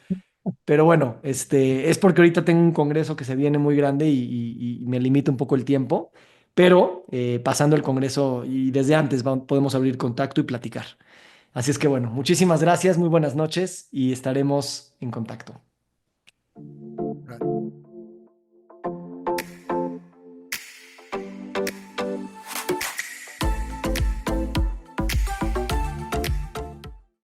bueno, es porque ahorita tengo un congreso que se viene muy grande y me limita un poco el tiempo, pero pasando el congreso y desde antes podemos abrir contacto y platicar. Así es que bueno, muchísimas gracias, muy buenas noches y estaremos en contacto.